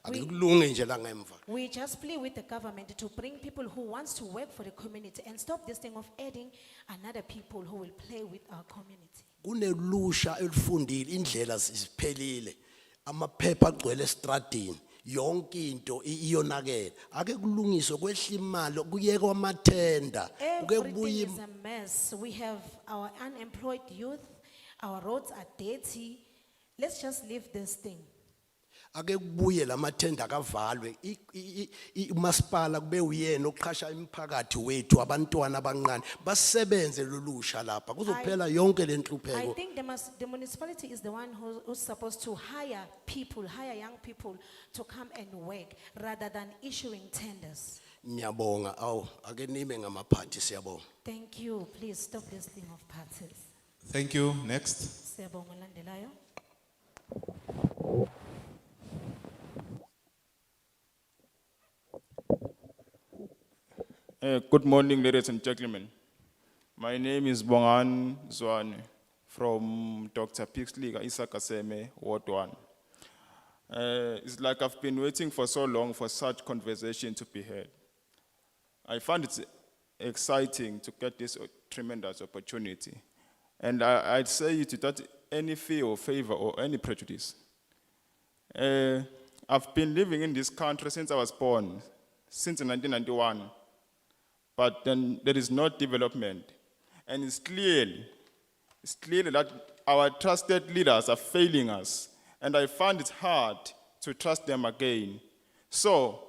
akukulunge nje la ngemva. We just plead with the government to bring people who wants to work for the community and stop this thing of adding another people who will play with our community. Kunelusha elifundile indlela ziphelile amaphepha agcwele estradini yonke into iyonakela ake kulungiswe kwehla imali kuyeke kwamathenda kuke Everything kubuye is a mess. We have our unemployed youth, our roads are dirty. Let's just leave this thing. ake kubuye lamathenda akavalwe umasipala kube uyena oqhasha imiphakathi wethu abantwana abancane basebenze lolusha lapha kuzophela yonke I lenhlupheko. think the municipality is the one who's supposed to hire people, hire young people to come and work rather than issuing tenders. Ngiyabonga awu ake nime ngamaphathi siyabonga. Thank you. Please stop this thing of parties. Thank you. Next. Siyabonga landelayo. Good morning, ladies and gentlemen. My name is Bongan Zwane from Dr. Pixley Isakaseme, Ward 1. It's like I've been waiting for so long for such conversation to be had. I find it exciting to get this tremendous opportunity. And I'd say it without any fear or favor or any prejudice. I've been living in this country since I was born, since 1991. But then there is no development. And it's clear that our trusted leaders are failing us. And I find it hard to trust them again. So,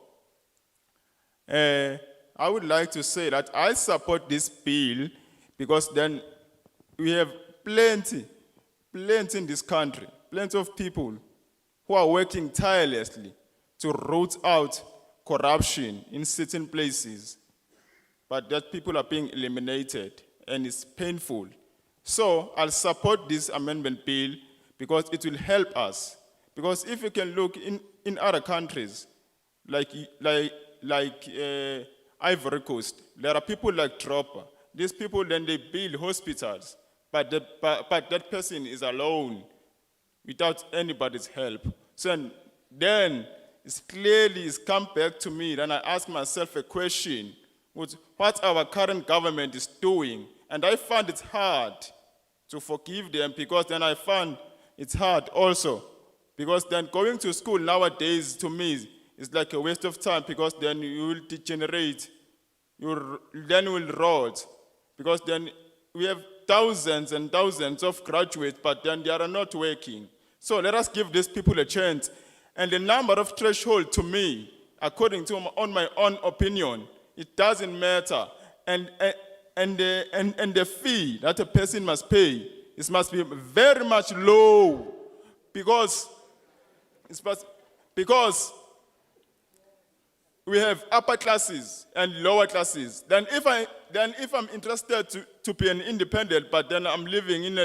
I would like to say that I support this bill because then we have plenty in this country, plenty of people who are working tirelessly to root out corruption in certain places. But that people are being eliminated, and it's painful. So I'll support this amendment bill because it will help us. Because if you can look in other countries, like Ivory Coast, there are people like Dropper. These people, then they build hospitals, but that person is alone without anybody's help. So then it's come back to me, then I ask myself a question. What our current government is doing, and I find it hard to forgive them because then I find it's hard also because then going to school nowadays to me is like a waste of time because then you will degenerate, then you will rot because then we have thousands and thousands of graduates but then they are not working. So let us give these people a chance. And the number of threshold to me, according to on my own opinion, it doesn't matter. And the fee that a person must pay, it must be very much low, because because we have upper classes and lower classes. Then if I'm interested to be an independent, but then I'm living in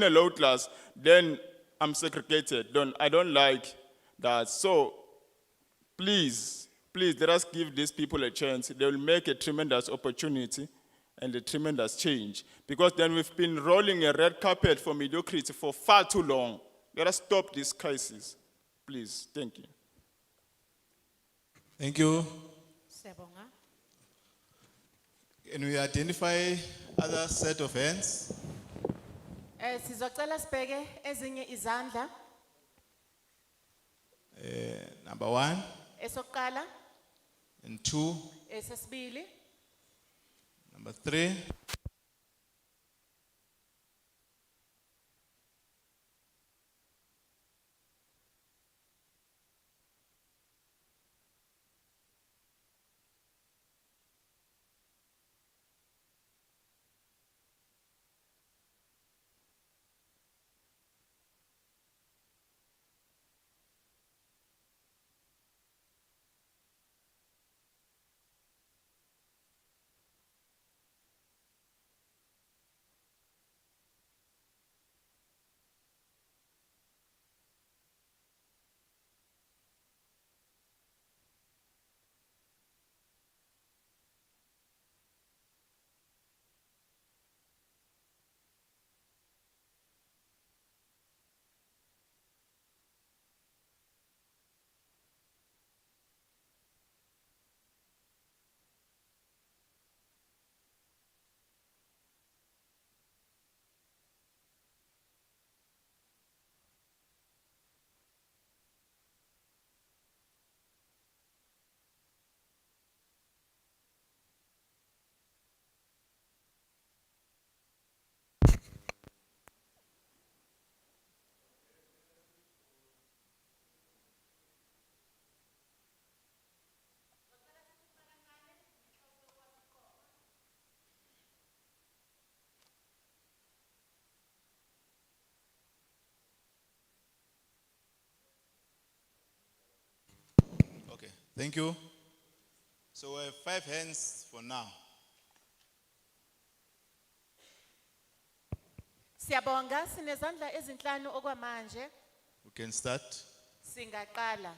a low class, then I'm segregated. I don't like that. So please let us give these people a chance. They will make a tremendous opportunity and a tremendous change. Because then we've been rolling a red carpet for mediocrity for far too long. Let us stop this crisis. Please, thank you. Thank you. Siyabonga. Can we identify other set of hands? Sizocela sibheke ezinye izandla. Number 1 Esokuqala, and 2, esesibili, number 3. Okay, thank you. So we have 5 hands for now. siyabonga, sinezandla ezinhlanu okwamanje, We can start. singaqala.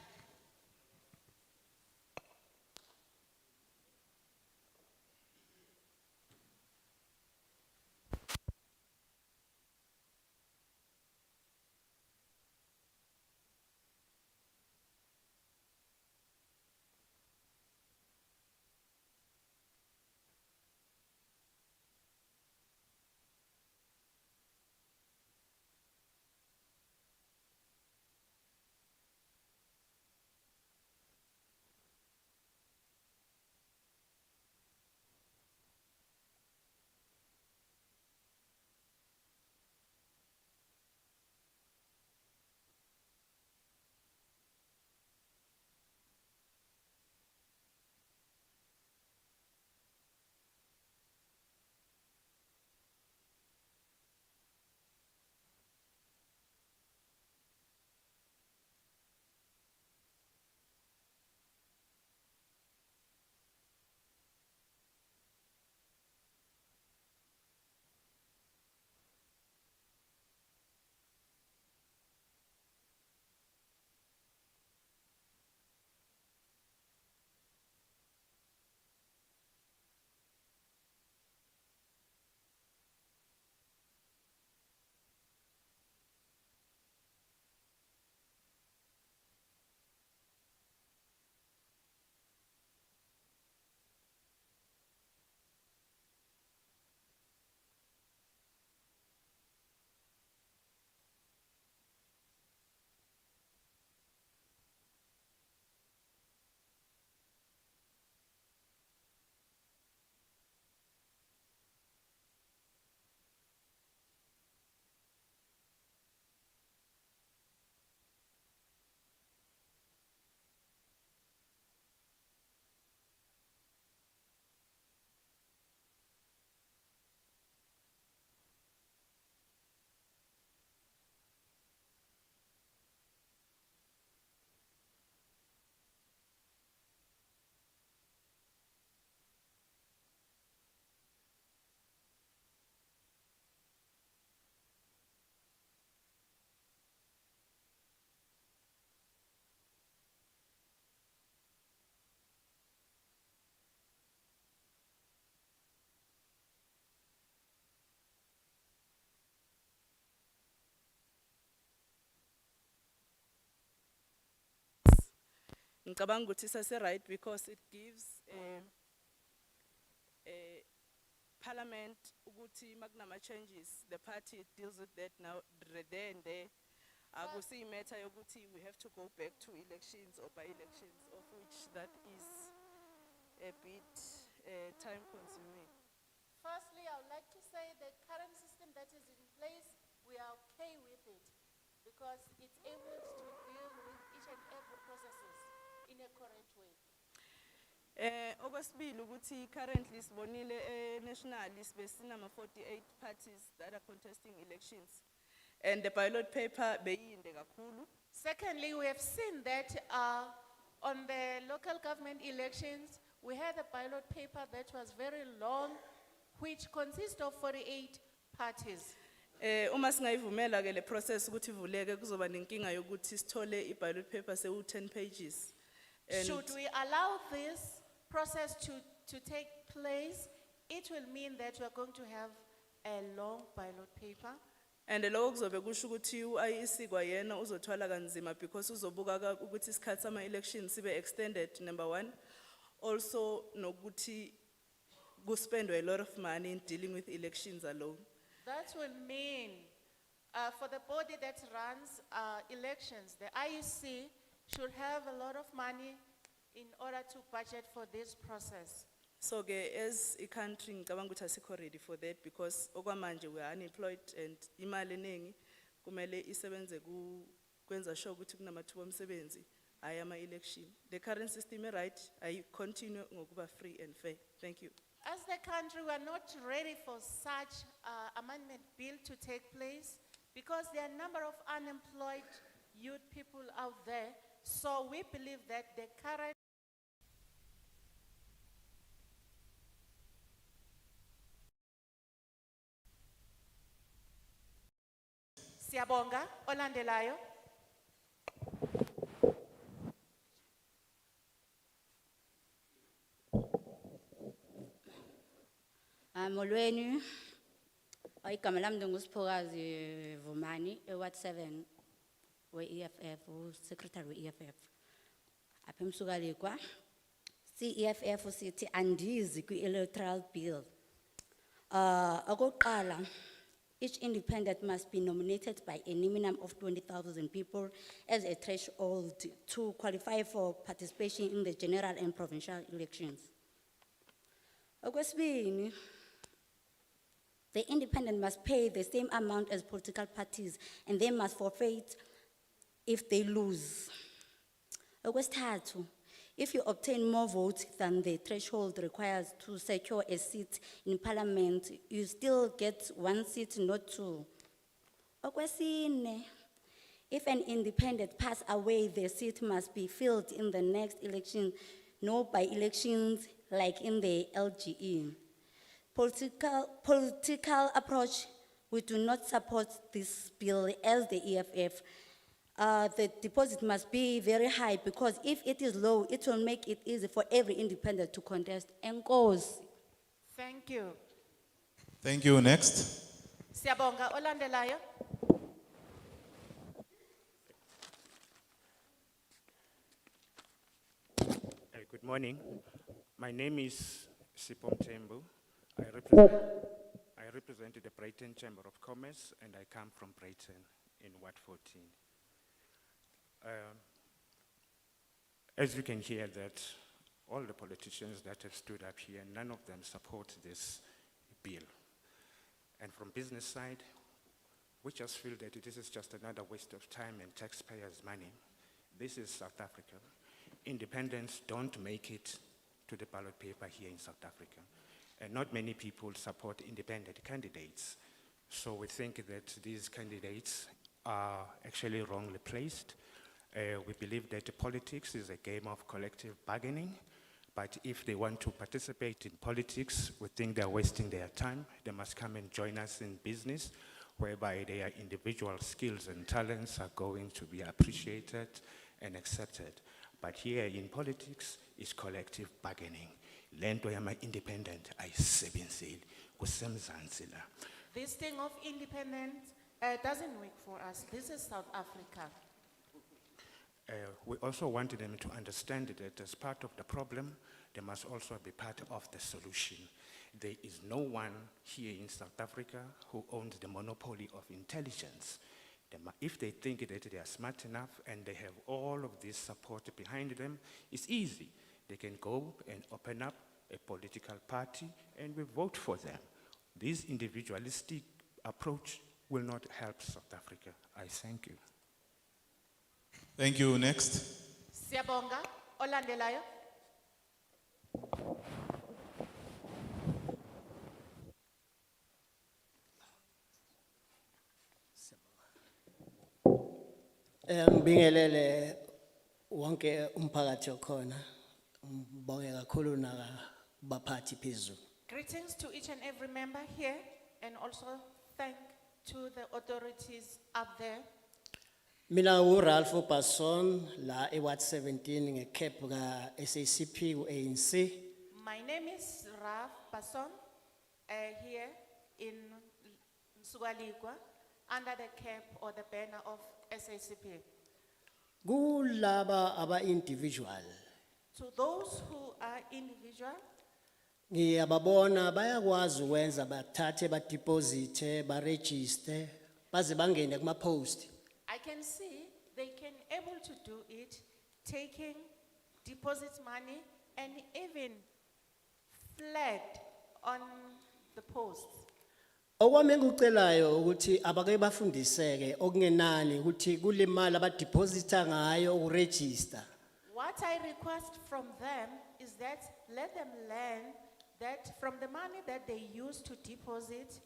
ngicabanga ukuthi sase right because it gives parliament ukuthi makunama changes the party deals with that now there and there. Akusi matter yokuthi we have to go back to elections or by elections, of which that is a bit time consuming. Firstly, I would like to say the current system that is in place, we are okay with it because it's able to deal with each and every processes in a correct way. Okwesibili ukuthi currently sibonile nationally sibesinama 48 parties that are contesting elections. And the ballot paper beyinde kakhulu. Secondly, we have seen that on the local government elections, we had a ballot paper that was very long, which consists of 48 parties. Uma singayivumela ke le process ukuthi ivuleke kuzoba nenkinga yokuthi sithole I ballot paper sewu 10 pages. And Should we allow this process to take place, it will mean that we are going to have a long ballot paper. And lokho kuzobe kusho ukuthi uIEC kwayena uzothwala kanzima because uzobuka ukuthi isikhathi sama elections sibe extended, number one. Also nokuthi kuspendwe a lot of money in dealing with elections alone. That will mean for the body that runs elections, the IEC should have a lot of money in order to budget for this process. So ke as a country ngicabanga ukuthi asikho ready for that because okwamanje we are unemployed and imali eningi kumele isebenze kwenza sure ukuthi kunamathuba omsebenzi aya ama election. The current system right I continue ngokuba free and fair. Thank you. As the country, we are not ready for such amendment bill to take place because there are a number of unemployed youth people out there. So we believe that the current Siyabonga, olandelayo. Molweni, igama lami ngusiphokazi Vumani, Ward 7, we-EFF, Secretary we-EFF. Apha emsukalekwa, CEFF sithi andizi kwi-electoral bill. Okokuqala, each independent must be nominated by a minimum of 20,000 people as a threshold to qualify for participation in the general and provincial elections. Okwesibini, the independent must pay the same amount as political parties and they must forfeit if they lose. Okwesithathu, if you obtain more votes than the threshold requires to secure a seat in parliament, you still get one seat, not two. Okwesine, if an independent pass away, the seat must be filled in the next election, no by-elections like in the LGE. Political approach, we do not support this bill as the EFF. The deposit must be very high because if it is low, it will make it easy for every independent to contest. Enkosi. Thank you. Thank you. Next. Siyabonga, olandelayo. Good morning. My name is Sipom Tembu. I represent the Brighton Chamber of Commerce and I come from Brighton in Ward 14. As you can hear that all the politicians that have stood up here, none of them support this bill. And from business side, we just feel that this is just another waste of time and taxpayers' money. This is South Africa. Independents don't make it to the ballot paper here in South Africa. And not many people support independent candidates. So we think that these candidates are actually wrongly placed. We believe that politics is a game of collective bargaining, but if they want to participate in politics, we think they're wasting their time. They must come and join us in business, whereby their individual skills and talents are going to be appreciated and accepted. But here in politics, it's collective bargaining. Lento yama independent ayisebenzeli kusemzansi la. This thing of independence doesn't work for us. This is South Africa. We also want them to understand that as part of the problem, they must also be part of the solution. There is no one here in South Africa who owns the monopoly of intelligence. If they think that they are smart enough and they have all of this support behind them, it's easy. They can go and open up a political party and we vote for them. This individualistic approach will not help South Africa. I thank you. Thank you. Next. Siyabonga. Olandelayo. Ngibingelele wonke umphakathi okhona. Ngibonge kakhulu baphathi phezulu. Greetings to each and every member here, and also thank to the authorities up there. Mina Ralph Passon la Ward 17 ngecap ka SACP ANC. My name is Raf Passon, here in Sugaligwa, under the cap or the banner of SACP. Kulaba aba individual. To those who are individual, Ngiyababona bayakwazi ukwenza bathathe ba deposit ba register baze bangene kuma post. I can see they can able to do it, taking deposit money and even flagged on the posts. Okwami engikucelayo ukuthi abake bafundiseke okungenani ukuthi kule mali abadeposita ngayo ukuregister. What I request from them is that let them learn that from the money that they use to deposit,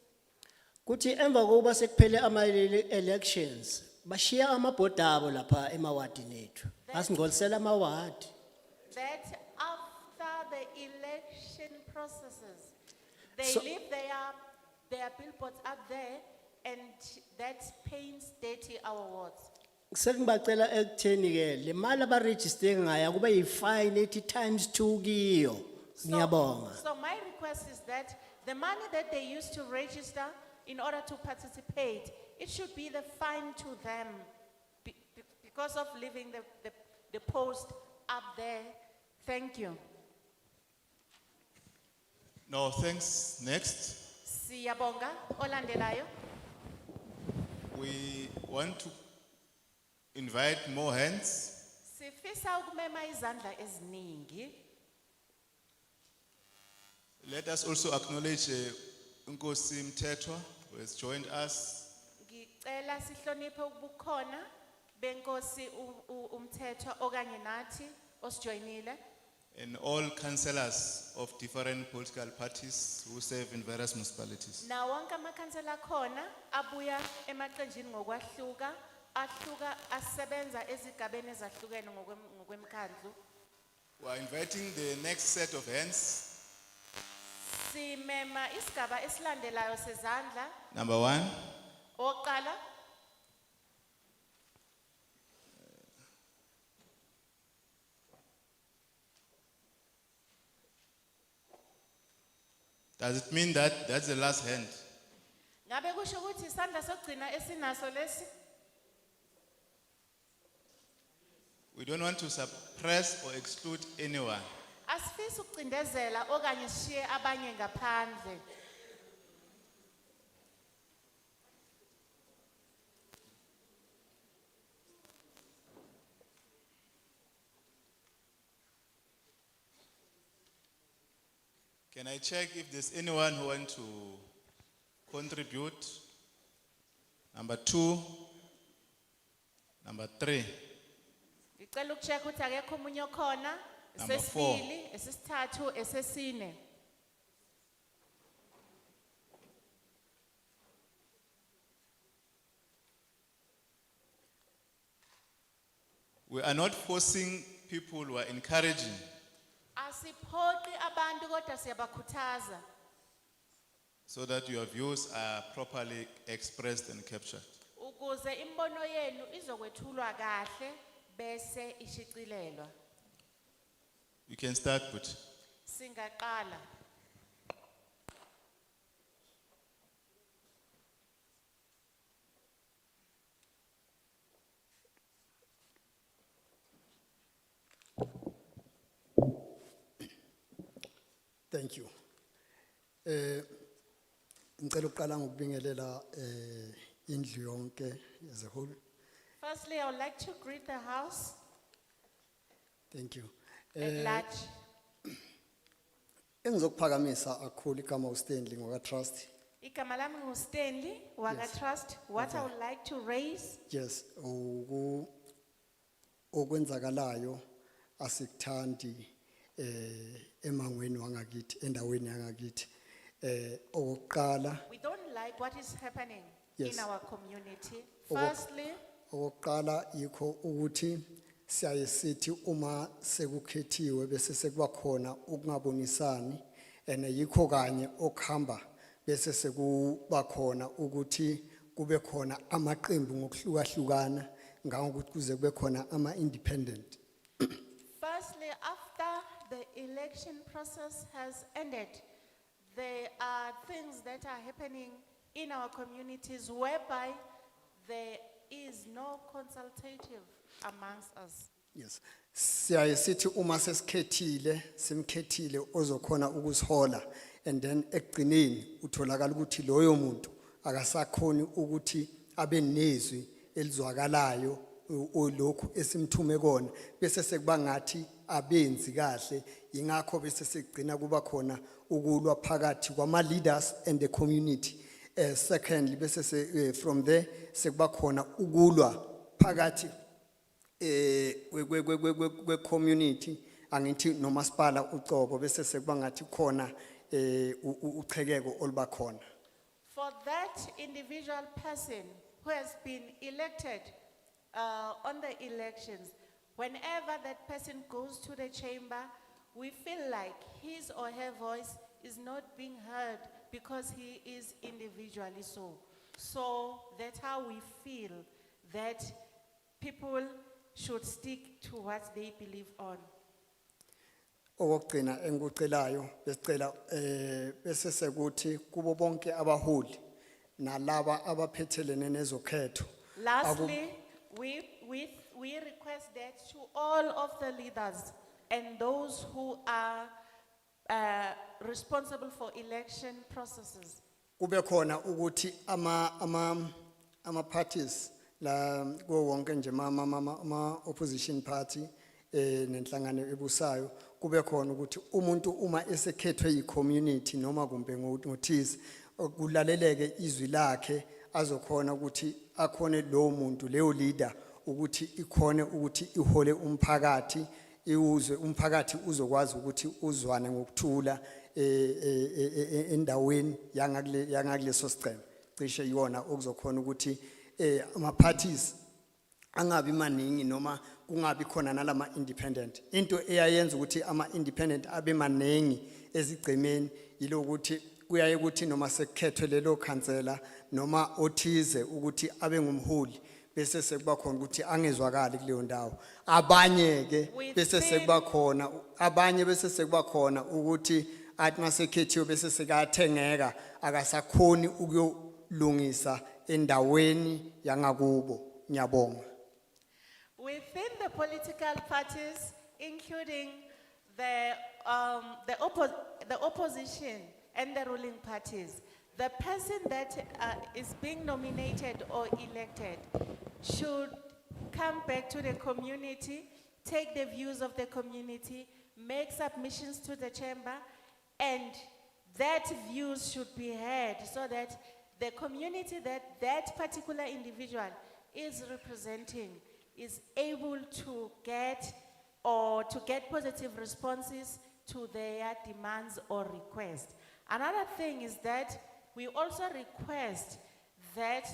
Kuthi emva kokuba sekuphele ama elections bashiya amabhoda abo lapha emawadini ethu. Basingcolisela amawadi. that after the election processes, they So- leave their billboards up there, and that paints dirty our wards. Sekungibacela ekutheni ke le mali abaregister ngayo kube yifine 80 times 2 kiyo. Ngiyabonga. So my request is that the money that they use to register in order to participate, it should be the fine to them because of leaving the post up there. Thank you. No, thanks. Next. Siyabonga. Olandelayo. We want to invite more hands. Sifisa ukumema izandla eziningi. Let us also acknowledge Nkosi Mthethwa, who has joined us. Ngicela sihloniphe ubukhona benkosi uMthethwa okanye nathi osijoyinile. And all councillors of different political parties who serve in various municipalities. Na wonke amakhansela khona abuya emaqenjini ngokwahluka, ahluka asebenza ezigabeni ezahlukene ngokwemkhandlu. We are inviting the next set of hands. Simema isigaba esilandelayo sezandla. Number 1. Oqala. Does it mean that that's the last hand? Ngabe kusho ukuthi isandla sokugcina esinaso lesi? We don't want to suppress or exclude anyone. Asifisi ukucindezela okanye sishiye abanye ngaphandle. Can I check if there's anyone who wants to contribute? Number 2. Number 3. Ngicela ukucheck ukuthi akekho umunye khona. Number 4. Esesibili, esesithathu, esesine. We are not forcing people, we are encouraging. Asiphoqi abantu kodwa siyabakhuthaza So that your views are properly expressed and captured. ukuze imbono yenu izokwethulwa kahle bese ishicilelwa. You can start, but Singaqala. Thank you. Ngicela uqala ngokubingelela indlu yonke as a whole. Firstly, I would like to greet the House Thank you. at large. Engizokuphakamisa kakhulu igama uStanley ngoka trust. Igama lami nguStanley Waga Trust. What I would like to raise Yes, okwenzakalayo asikuthandi emangweni wangakithi endaweni yangakithi. Okokuqala we don't like what is happening Yes. in our community. Oko- Firstly, okokuqala yikho ukuthi siyaye sithi uma sekukhethiwe bese sekuba khona ukungabonisani and yikho kanye okuhamba bese sekuba khona ukuthi kube khona amaqembu ngokuhlukahlukana ngokuthi kuze kube khona ama-independent. firstly, after the election process has ended, there are things that are happening in our communities whereby there is no consultative amongst us. Yes. Siyaye sithi uma sesikhethile, simkhethile ozokhona ukusihola and then ekugcineni utholakala ukuthi loyo muntu akasakhoni ukuthi abe nezwi elizwakalayo olokhu esimthume kona bese sekuba ngathi abenzi kahle ingakho bese sigcina kuba khona ukulwa phakathi kwama leaders and the community. Secondly bese from there sekuba khona ukulwa phakathi kwe community angithi nomasipala ucobo bese sekuba ngathi khona uchekeko oluba khona. For that individual person who has been elected on the elections, whenever that person goes to the chamber, we feel like his or her voice is not being heard because he is individually so. So that's how we feel that people should stick to what they believe on. Okugcina engikucelayo besicela bese sekuthi kubo bonke abaholi nalaba abaphethelene nezokhetho. Lastly, we request that to all of the leaders and those who are responsible for election processes. Kube khona ukuthi ama parties la ko wonke nje ama opposition party nenhlangano ebusayo kube khona ukuthi umuntu uma esekhethwe yi-community noma kumbe ngothize kulaleleke izwi lakhe azokhona ukuthi akhone lo muntu leyo leader ukuthi ikhone ukuthi ihole umphakathi iuzwe umphakathi uzokwazi ukuthi uzwane ngokuthula endaweni yangakuleso siceme cishe yona okuzokhona ukuthi ama parties angabi maningi noma kungabi khona nalama independent. Into eyayenza ukuthi ama independent abe maningi ezigcemeni yilokuthi kuyaye ukuthi noma sekukhethwe lelo khansela noma othize ukuthi abe ngumholi bese sekuba khona ukuthi angezwakali kuleyo ndawo. Abanye ke bese sekuba khona abanye bese sekuba khona ukuthi athi masekhethiwe bese sekathengeka akasakhoni ukuyolungisa endaweni yangakubo. Ngiyabonga. Within the political parties, including the opposition and the ruling parties, the person that is being nominated or elected should come back to the community, take the views of the community, make submissions to the chamber, and that views should be heard so that the community that that particular individual is representing is able to get positive responses to their demands or requests. Another thing is that we also request that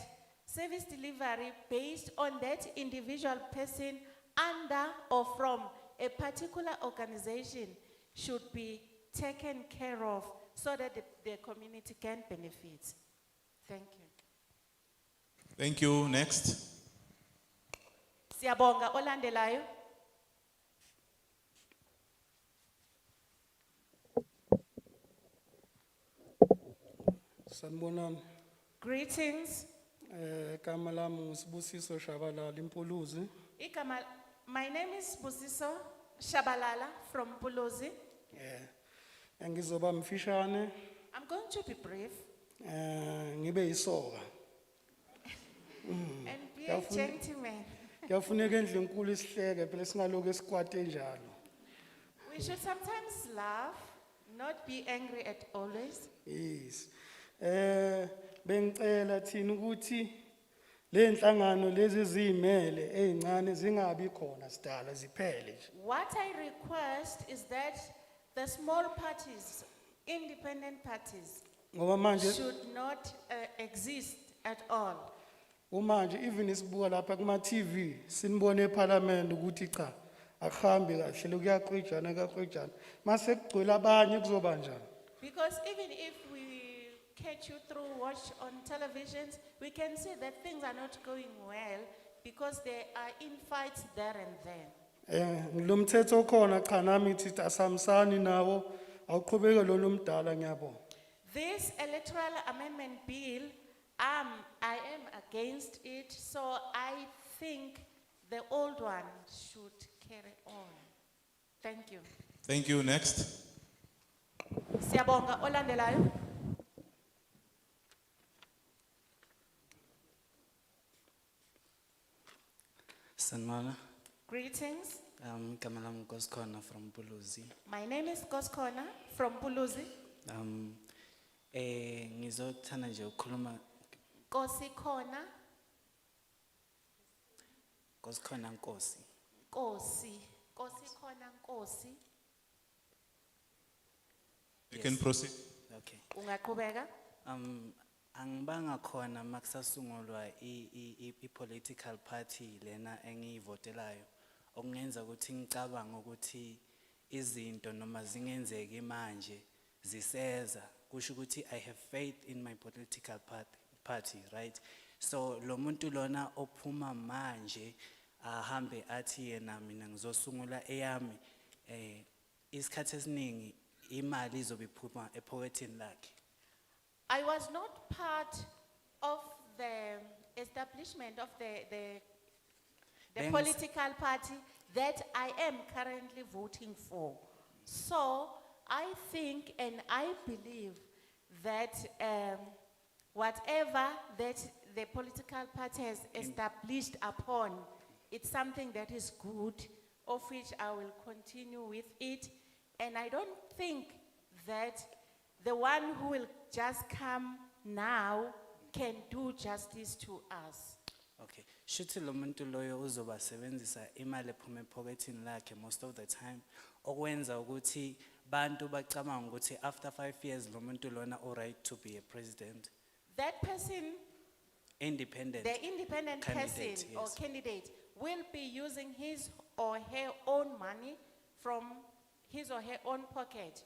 service delivery based on that individual person under or from a particular organization should be taken care of so that the community can benefit. Thank you. Thank you. Next. Siyabonga olandelayo. Sanibonani. Greetings. Igama lami nguSibusiso Shabalala Impuluzi. My name is Busiso Shabalala from Pulozi. Ngizoba mfishane, I'm going to be brief ngibe isoka. and be a Yafuna- gentleman. Kuyafuneka endle enkulu isihleke phela singaloku esikwate njalo. We should sometimes laugh, not be angry at always. Yes. Bengicela thina ukuthi le nhlangano lezi ezimele ezincane zingabi khona sidala ziphele nje. What I request is that the small parties, independent parties, Ngoba manje should not exist at all. Manje even isibuka lapha kuma TV sinibone eParliament ukuthi cha akuhambi kahle lokuyaqhwijana kaqhwijana mase kugcwele abanye kuzoba njani. Because even if we catch you through watch on televisions, we can see that things are not going well because there are infights there and there. Ngilomthetho khona cha nami thithi asamsani nawo awuqhubeke lo nomdala ngiyabona. This Electoral Amendment Bill, I am against it, so I think the old one should carry on. Thank you. Thank you. Next. Siyabonga olandelayo. Sanmana, Greetings. igama lami Nkoskhona from Puluzi. My name is Koskona from Puluzi. Ngizothanda nje ukukhuluma Kosi Kona, Nkoskhona Nkosi. Kosi. Kosi Kona Kosi. You can proceed. Okay. Ungaqhubeka? Angibanga khona makusasungulwa i-political party lena engiyivotelayo okungenza ukuthi ngicabanga ukuthi izinto noma zingenzeki manje ziseza kusho ukuthi I have faith in my political party, right? So lo muntu lona ophuma manje ahambe athi yena mina ngizosungula eyami isikhathi esiningi imali izobe iphuma epocketini lakhe. I was not part of the establishment of the Bengs- political party that I am currently voting for. So I think and I believe that whatever that the political party has established upon, it's something that is good, of which I will continue with it. And I don't think that the one who will just come now can do justice to us. Okay. Shuthi lo muntu loyo uzoba sebenzisa imali ephuma epocketini lakhe most of the time okwenza ukuthi bantu bacabanga ukuthi after 5 years lo muntu lona o right to be a president. That person, Independent. the independent candidate, person or yes. candidate, will be using his or her own money from his or her own pocket,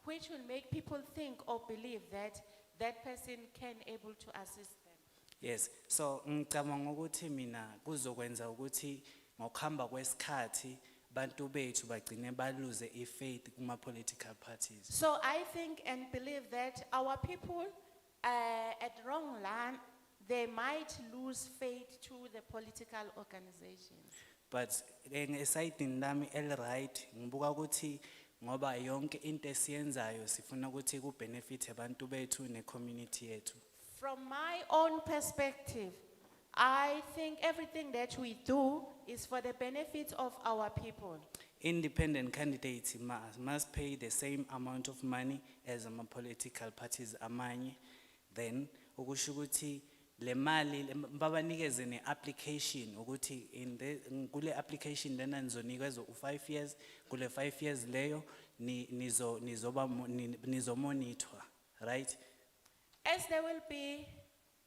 which will make people think or believe that that person can able to assist them. Yes. So ngicabanga ukuthi mina kuzokwenza ukuthi ngokuhamba kwesikhathi bantu bethu bagcine baluze ifaith kuma political parties. So I think and believe that our people at wrong land, they might lose faith to the political organizations. But esayidini lami right ngibuka ukuthi ngoba yonke into esiyenzayo sifuna ukuthi ku benefit abantu bethu ne community yethu. From my own perspective, I think everything that we do is for the benefit of our people. Independent candidates must pay the same amount of money as political parties amanye. Then ukusho ukuthi le mali babanikeze ne application ukuthi in the kule application lena nizonikezwe u5 years kule 5 years leyo nizo monitor, right? As they will be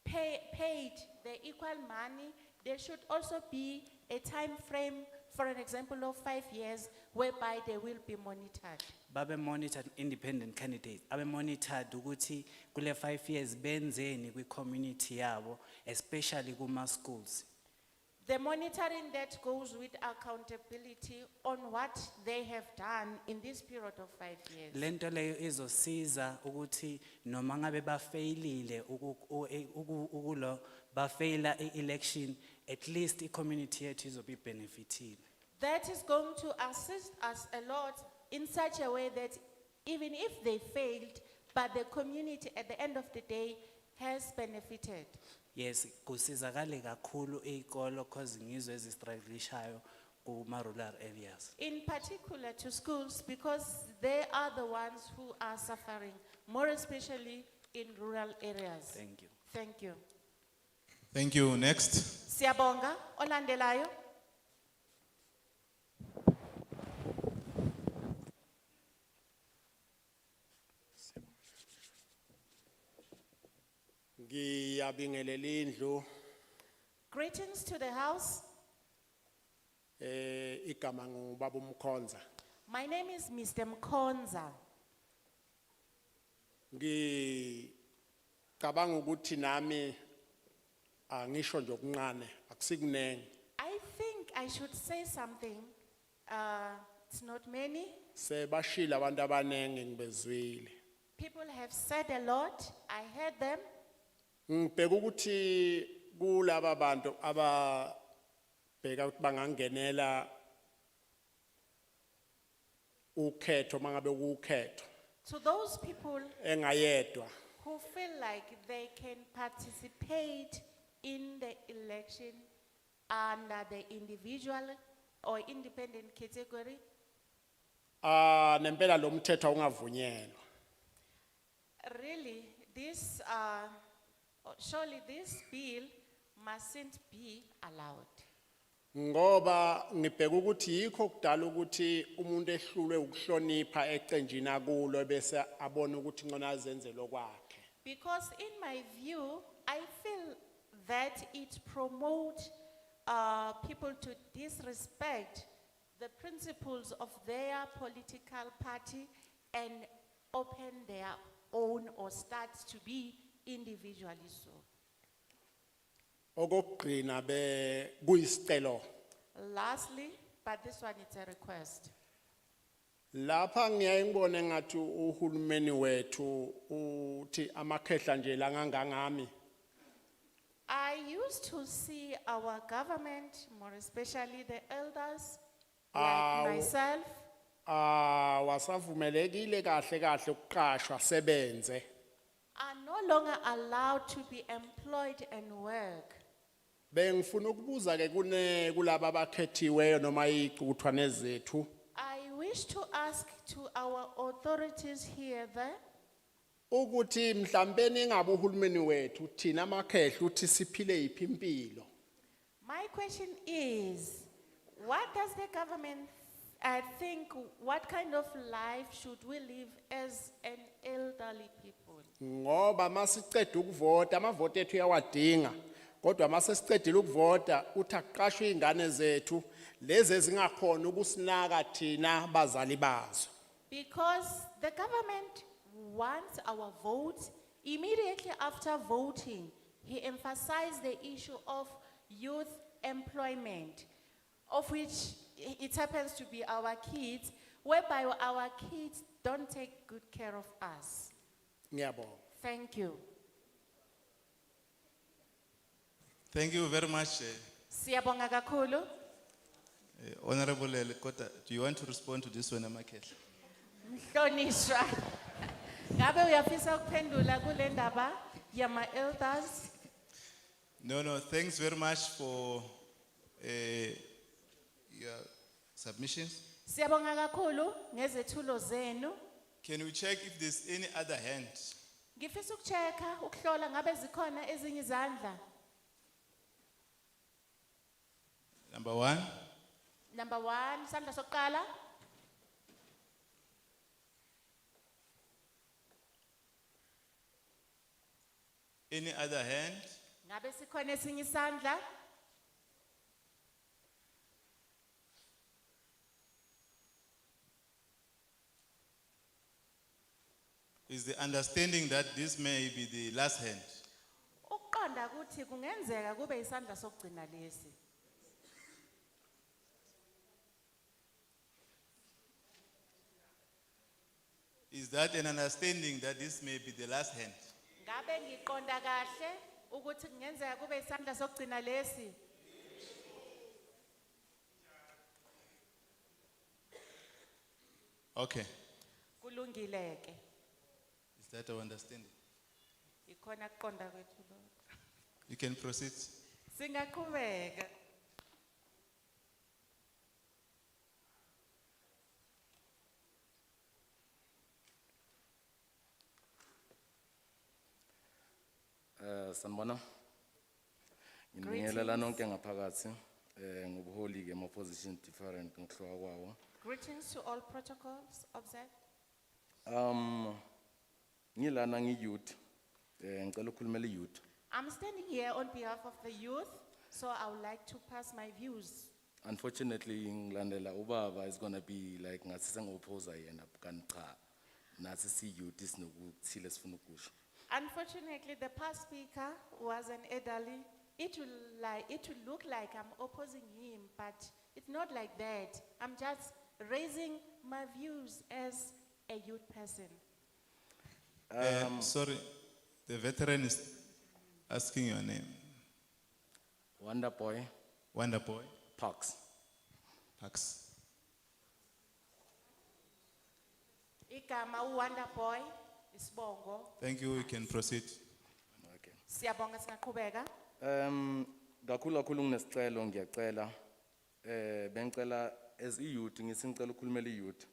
paid the equal money, there should also be a time frame, for an example of 5 years, whereby they will be monitored. Babe monitored independent candidates. Abe monitored ukuthi kule 5 years benzeni kwi community yabo, especially kuma schools. The monitoring that goes with accountability on what they have done in this period of 5 years. Lento leyo izosiza ukuthi noma ngabe bafailile ukulo bafaila election, at least the community yethu izobe benefited. That is going to assist us a lot in such a way that even if they failed, but the community at the end of the day has benefited. Yes, kusizakale kakhulu eikolo cause ngizwe ezistrugglishayo kuma rural areas. In particular to schools, because they are the ones who are suffering, more especially in rural areas. Thank you. Thank you. Thank you. Next. Siyabonga, olandelayo. Ngiyabingelela indlu Greetings to the house. igama ngubaba umkhonza. My name is Mr. Mkonza. Ngicabanga ukuthi nami angisho nje okuncane akusikunene. I think I should say something. It's not many. Sebashila abantu abanenge ngibezwile. People have said a lot. I heard them. Ngibheka ukuthi kulaba bantu ababheka ukuthi bangangenela ukhetho mangabe ukhetho To those people engayedwa who feel like they can participate in the election under the individual or independent category, nempela lo mthetho ungavunyelwa. really, this, surely this bill mustn't be allowed. Ngoba ngibheka ukuthi yikho kudala ukuthi umuntu ehlulwe ukuhlonipha ecenjini akulo bese abona ukuthi ngona azenze lokwakhe. Because in my view, I feel that it promotes people to disrespect the principles of their political party and open their own or start to be individually so. Okugcina be kuyisicelo. Lastly, but this one is a request. Lapha ngiyaye ngibone ngathi uhulumeni wethu uthi amakhehla nje langangami. I used to see our government, more especially the elders, like myself, Wasavumelekile kahle kahle ukuqashwa sebenze. are no longer allowed to be employed and work. Bengifuna ukubuza ke kulaba abakhethiweyo noma izicuthwane zethu. I wish to ask to our authorities here there, Ukuthi mhlambe ningabe uhulumeni wethu thina amakhehla uthi siphile yiphi impilo. my question is, what does the government think, what kind of life should we live as an elderly people? Ngoba masiceda ukuvota amavoti ethu yawadinga kodwa masesicedile ukuvota uthi aqashwe izingane zethu lezi ezingakhona ukusinaka thina bazali bazo. Because the government wants our vote. Immediately after voting, he emphasized the issue of youth employment, of which it happens to be our kids, whereby our kids don't take good care of us. Ngiyabonga. Thank you. Thank you very much, Siyabonga kakhulu. Honorable Lekota. Do you want to respond to this one, Amakehla? Mhlonishwa. Ngabe uyafisa ukuphendula kule ndaba yama elders? No, thanks very much for your submissions. Siyabonga kakhulu ngezethulo zenu. Can we check if there's any other hand? Ngifisa ukuchecka ukuhlola ngabe zikhona ezinye izandla. Number one. Number 1, isandla sokuqala. Any other hand? Ngabe sikhona esinye isandla? Is the understanding that this may be the last hand? Ukuqonda ukuthi kungenzeka kube isandla sokugcina lesi. Is that an understanding that this may be the last hand? Ngabe ngiqonda kahle ukuthi kungenzeka kube isandla sokugcina lesi. Okay. Kulungileke. Is that our understanding? Ikhona kuqonda kwethu lokho. You can proceed. Singaqhubeka. Sanibona. Ngibingelela nonke ngaphakathi ngobuholi ke ma position different ngokuhluka kwawo. Greetings to all protocols observed. Ngilana ngi-youth ngicela ukukhulumela i-youth. I'm standing here on behalf of the youth, so I would like to pass my views. Unfortunately ngilandela ubaba is going to be like ngathi sengiopposa yena kanti cha nathi si-youth isinokuthile sifuna ukusho. Unfortunately, the past speaker was an elderly. It will look like I'm opposing him, but it's not like that. I'm just raising my views as a youth person. Sorry, the veteran is asking your name. Wonder Boy. Wonder Boy. Parks. Parks. Igama Wonder Boy isibongo. Thank you, you can proceed. Okay. Siyabonga singaqhubeka. Kakhulu nginesicelo ngiyacela bengicela as i-youth ngisicela ukukhulumela i-youth.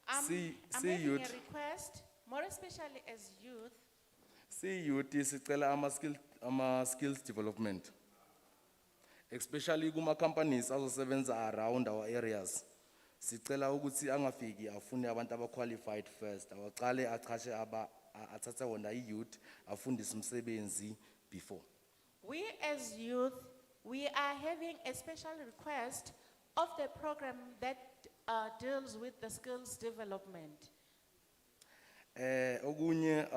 I'm making a request, more especially as youth. Si-youth sicela ama-skills development. Especially kuma companies azosebenza around our areas. Sicela ukuthi angafiki afune abantu aba-qualified first. Awaqale achashe athathe wona i-youth afundise umsebenzi before. We as youth, we are having a special request of the program that deals with the skills development. Okunye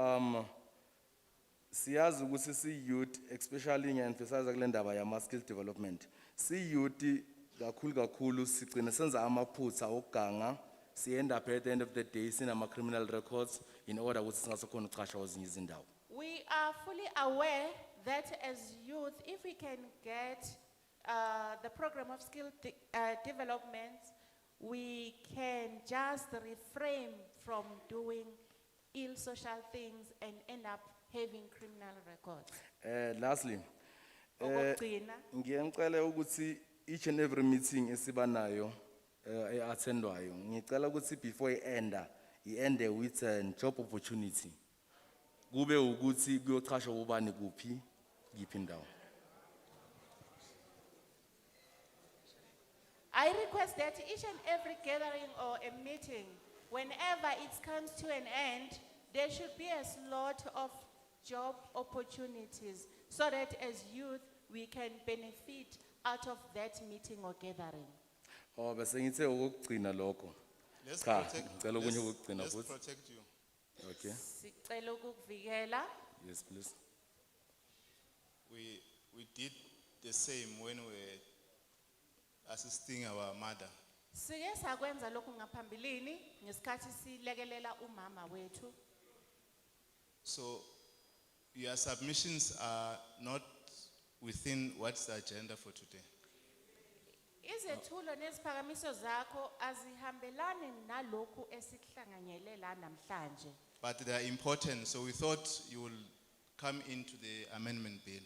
siyazi ukuthi si-youth especially ngiya-emphasize kule ndaba yama-skills development. Si-youth kakhulu sigcine senza amaphutha okuganga end up at the end of the day sinama-criminal records in order ukuthi singasekhona ukuqasha kwezinye izindawo. We are fully aware that as youth, if we can get the program of skill development, we can just refrain from doing ill social things and end up having criminal records. Lastly, Okugcina, ngiyacela ukuthi each and every meeting esibanayo attendwayo ngicela ukuthi before i-ende with a job opportunity kube ukuthi kuyochashwa ubani kuphi ngiphi indawo. I request that each and every gathering or a meeting, whenever it comes to an end, there should be a slot of job opportunities so that as youth we can benefit out of that meeting or gathering. Oh bese ngithe ukugcina lokho. Let's Cha, protect, ngicela okunye ukugcina let's futhi. protect you. Okay. Sicela ukukuvikela. Yes, please. We did the same when we were assisting our mother. Sike sakwenza lokhu ngaphambilini ngesikhathi silekelela umama wethu. So your submissions are not within what's the agenda for today. Izethulo neziphakamiso zakho azihambelani nalokhu esikhlanganyela namhlanje. But they are important, so we thought you will come into the amendment bill.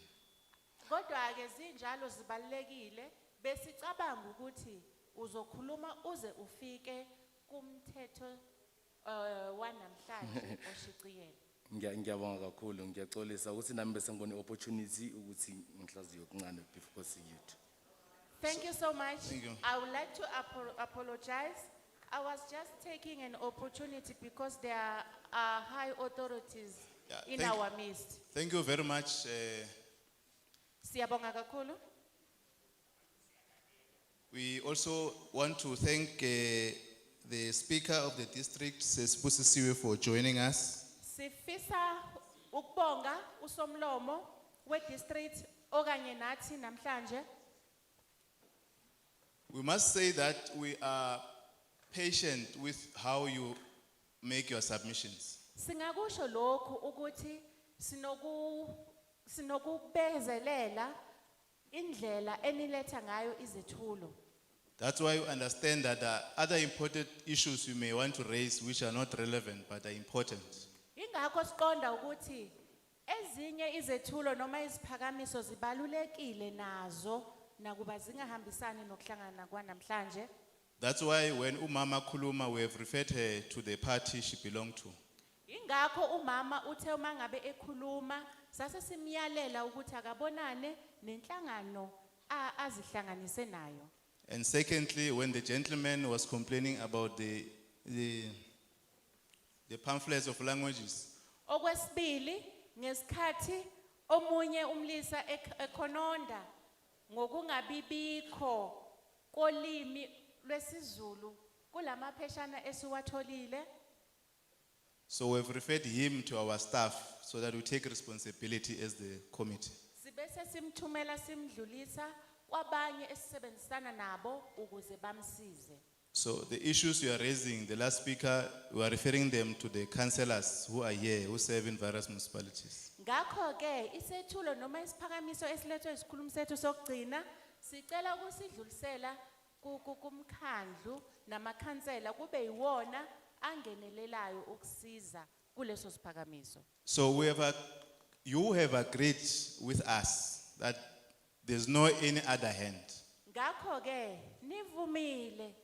Kodwa ke zinjalo zibalekile besicabanga ukuthi uzokhuluma uze ufike kumthetho wanamhlanje oshiciyela. Ngiyabonga kakhulu ngiyaxolisa ukuthi nami bese ngibone opportunity ukuthi ngihlaziyo okuncane before si-youth. Thank you so much. Thank you. I would like to apologize. I was just taking an opportunity because there are high authorities in thank- our midst. Thank you very much. Siyabonga kakhulu. We also want to thank the Speaker of the district, Sesibusisiwe, for joining us. Sifisa ukubonga usomlomo we district okanye nathi namhlanje. We must say that we are patient with how you make your submissions. Singakusho lokhu ukuthi sinokubekezelela indlela eniletha ngayo izethulo. That's why you understand that there are other important issues you may want to raise which are not relevant but are important. Ingakho siqonda ukuthi ezinye izethulo noma iziphakamiso zibalulekile nazo nakuba zingahambisani nokuhlangana kwanamhlanje. That's why when Umama Kuluma, we have referred her to the party she belonged to. Ingakho umama uthe uma ngabe ekhuluma sase simyalela ukuthi akabonane nenhlangano azihlanganise nayo. And secondly, when the gentleman was complaining about the pamphlets of languages, Okwesibili ngesikhathi omunye umlisa ekhononda ngokungabibikho kolimi lwesiZulu kulamapheshana esiwatholile. so we've referred him to our staff so that we take responsibility as the committee. Sibese simthumela simdlulisa kwabanye esisebenzisana nabo ukuze bamsize. So the issues you are raising, the last speaker, we are referring them to the councillors who are here, who serve in various municipalities. Ngakho ke isethulo noma isiphakamiso esilethwe isikhulumi sethu sokugcina sicela ukusidlulisela kumkhandlu namakhansela kube yiwona angenelelayo ukusiza kuleso siphakamiso. So you have agreed with us that there's no any other hand. Ngakho ke nivumile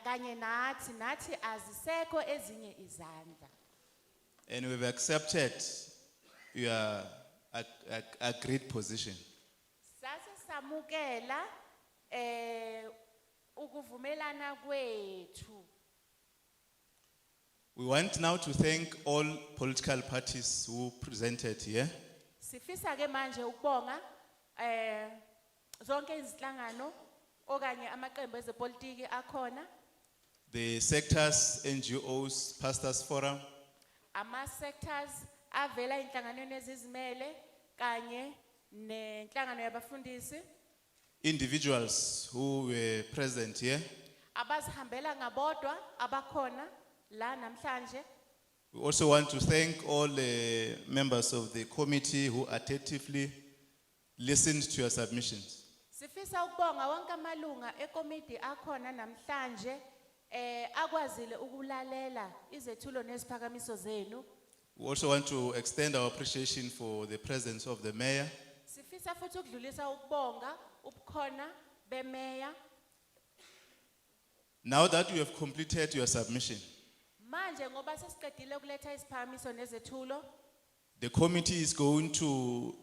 kanye nathi azisekho ezinye izandla. And we've accepted your agreed position. Sase samukela ukuvumelana kwethu. We want now to thank all political parties who presented here. Sifisa ke manje ukubonga zonke izinhlangano okanye amaqembu ezepolitiki akhona. The sectors, NGOs, pastors forum, Ama sectors avela inhlanganweni ezizimele kanye nenhlangano yabafundisi. individuals who were present here. Abazihambela ngabodwa abakhona la namhlanje. We also want to thank all the members of the committee who attentively listened to your submissions. Sifisa ukubonga wonke amalunga ekomiti akhona namhlanje akwazile ukulalela izethulo neziphakamiso zenu. We also want to extend our appreciation for the presence of the mayor. Sifisa futhi ukudlulisa ukubonga ubukhona bemeya. Now that you have completed your submission, Manje ngoba sesiqedile ukuletha isiphakamiso nezethulo, the committee is going to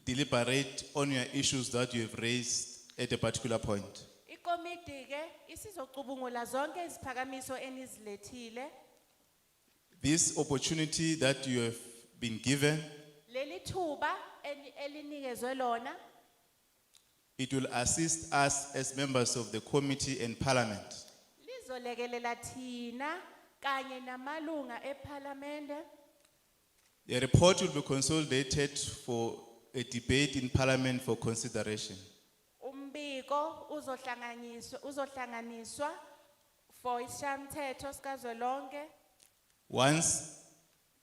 deliberate on your issues that you have raised at a particular point. ikomiti ke isizocubungula zonke iziphakamiso enizilethile. This opportunity that you have been given, Leli thuba elinikezwe lona it will assist us as members of the committee and parliament lizolekelela thina kanye namalunga eParliament. The report will be consolidated for a debate in parliament for consideration. Umbiko uzohlanganiswa for ishamthetho sikazwelonke. Once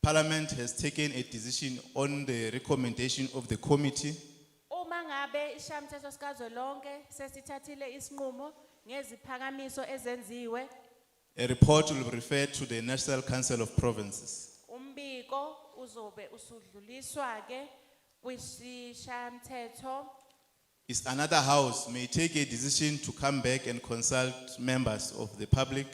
parliament has taken a decision on the recommendation of the committee, Uma ngabe ishamthetho sikazwelonke sesithathile isinqumo ngeziphakamiso ezenziwe, a report will be referred to the National Council of Provinces. umbiko uzobe usudluliswa ke kwishamthetho. Is another house may take a decision to come back and consult members of the public.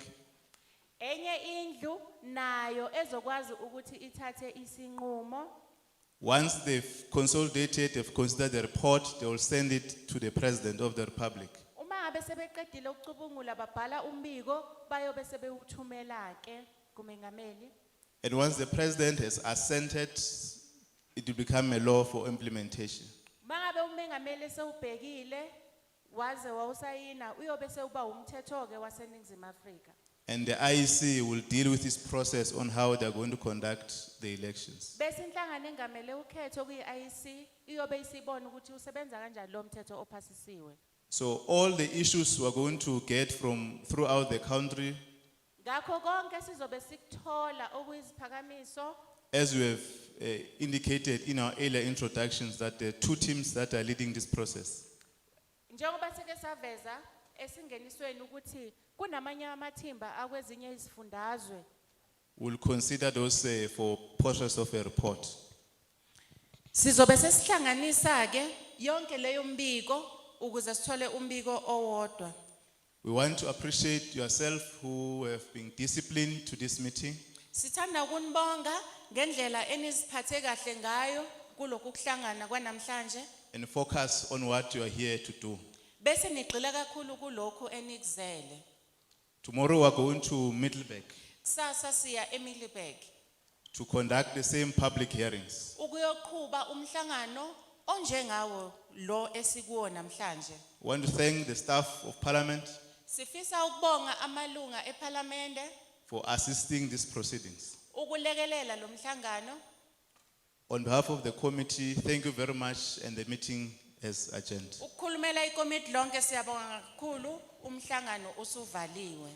Enye indlu nayo ezokwazi ukuthi ithathe isinqumo. Once they've consolidated, they've considered the report, they will send it to the President of the Republic. Uma ngabe sebeqedile ukucubungula babhala umbiko bayobe sebewuthumela ke kumengameli. And once the President has assented, it will become a law for implementation. Mangabe umengameli sewubhekile waze wawusayina uyobe sewuba umthetho ke waseNingizimu Afrika. And the IEC will deal with this process on how they're going to conduct the elections. Bese inhlangano engamele ukhetho kuyi-IEC iyobe isibona ukuthi usebenza kanjani lo mthetho ophasisiwe. So all the issues we're going to get from throughout the country, Ngakho konke sizobe sikuthola okuyiziphakamiso. as we have indicated in our earlier introductions, that there are two teams that are leading this process. Njengoba sike saveza esingenisweni ukuthi kunamanye amathimba akwezinye izifundazwe We'll consider those for process of a report. sizobe sesihlanganisa ke yonke leyo mbiko ukuze sithole umbiko owodwa. We want to appreciate yourself who have been disciplined to this meeting. Sithanda ukunibonga ngendlela eniziphathe kahle ngayo kulokhu kuhlangana kwanamhlanje And focus on what you are here to do. bese nigxila kakhulu kulokho enikuzele. Tomorrow we are going to Middleburg Kusasa siya eMilliberg to conduct the same public hearings. ukuyoqhuba umhlangano onjengawo lo esikuwo namhlanje. We want to thank the staff of Parliament Sifisa ukubonga amalunga eParliamente for assisting these proceedings. ukulekelela lo mhlangano. On behalf of the committee, thank you very much, and the meeting has adjourned. Ukukhulumela ikomiti lonke siyabonga kakhulu umhlangano usuvaliwe.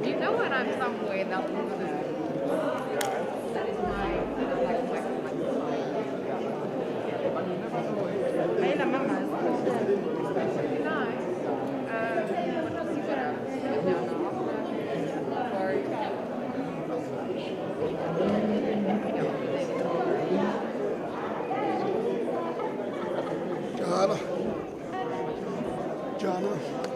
You know when I'm somewhere, they'll do that. That is my, Leila Mama's. No. What else you Jana.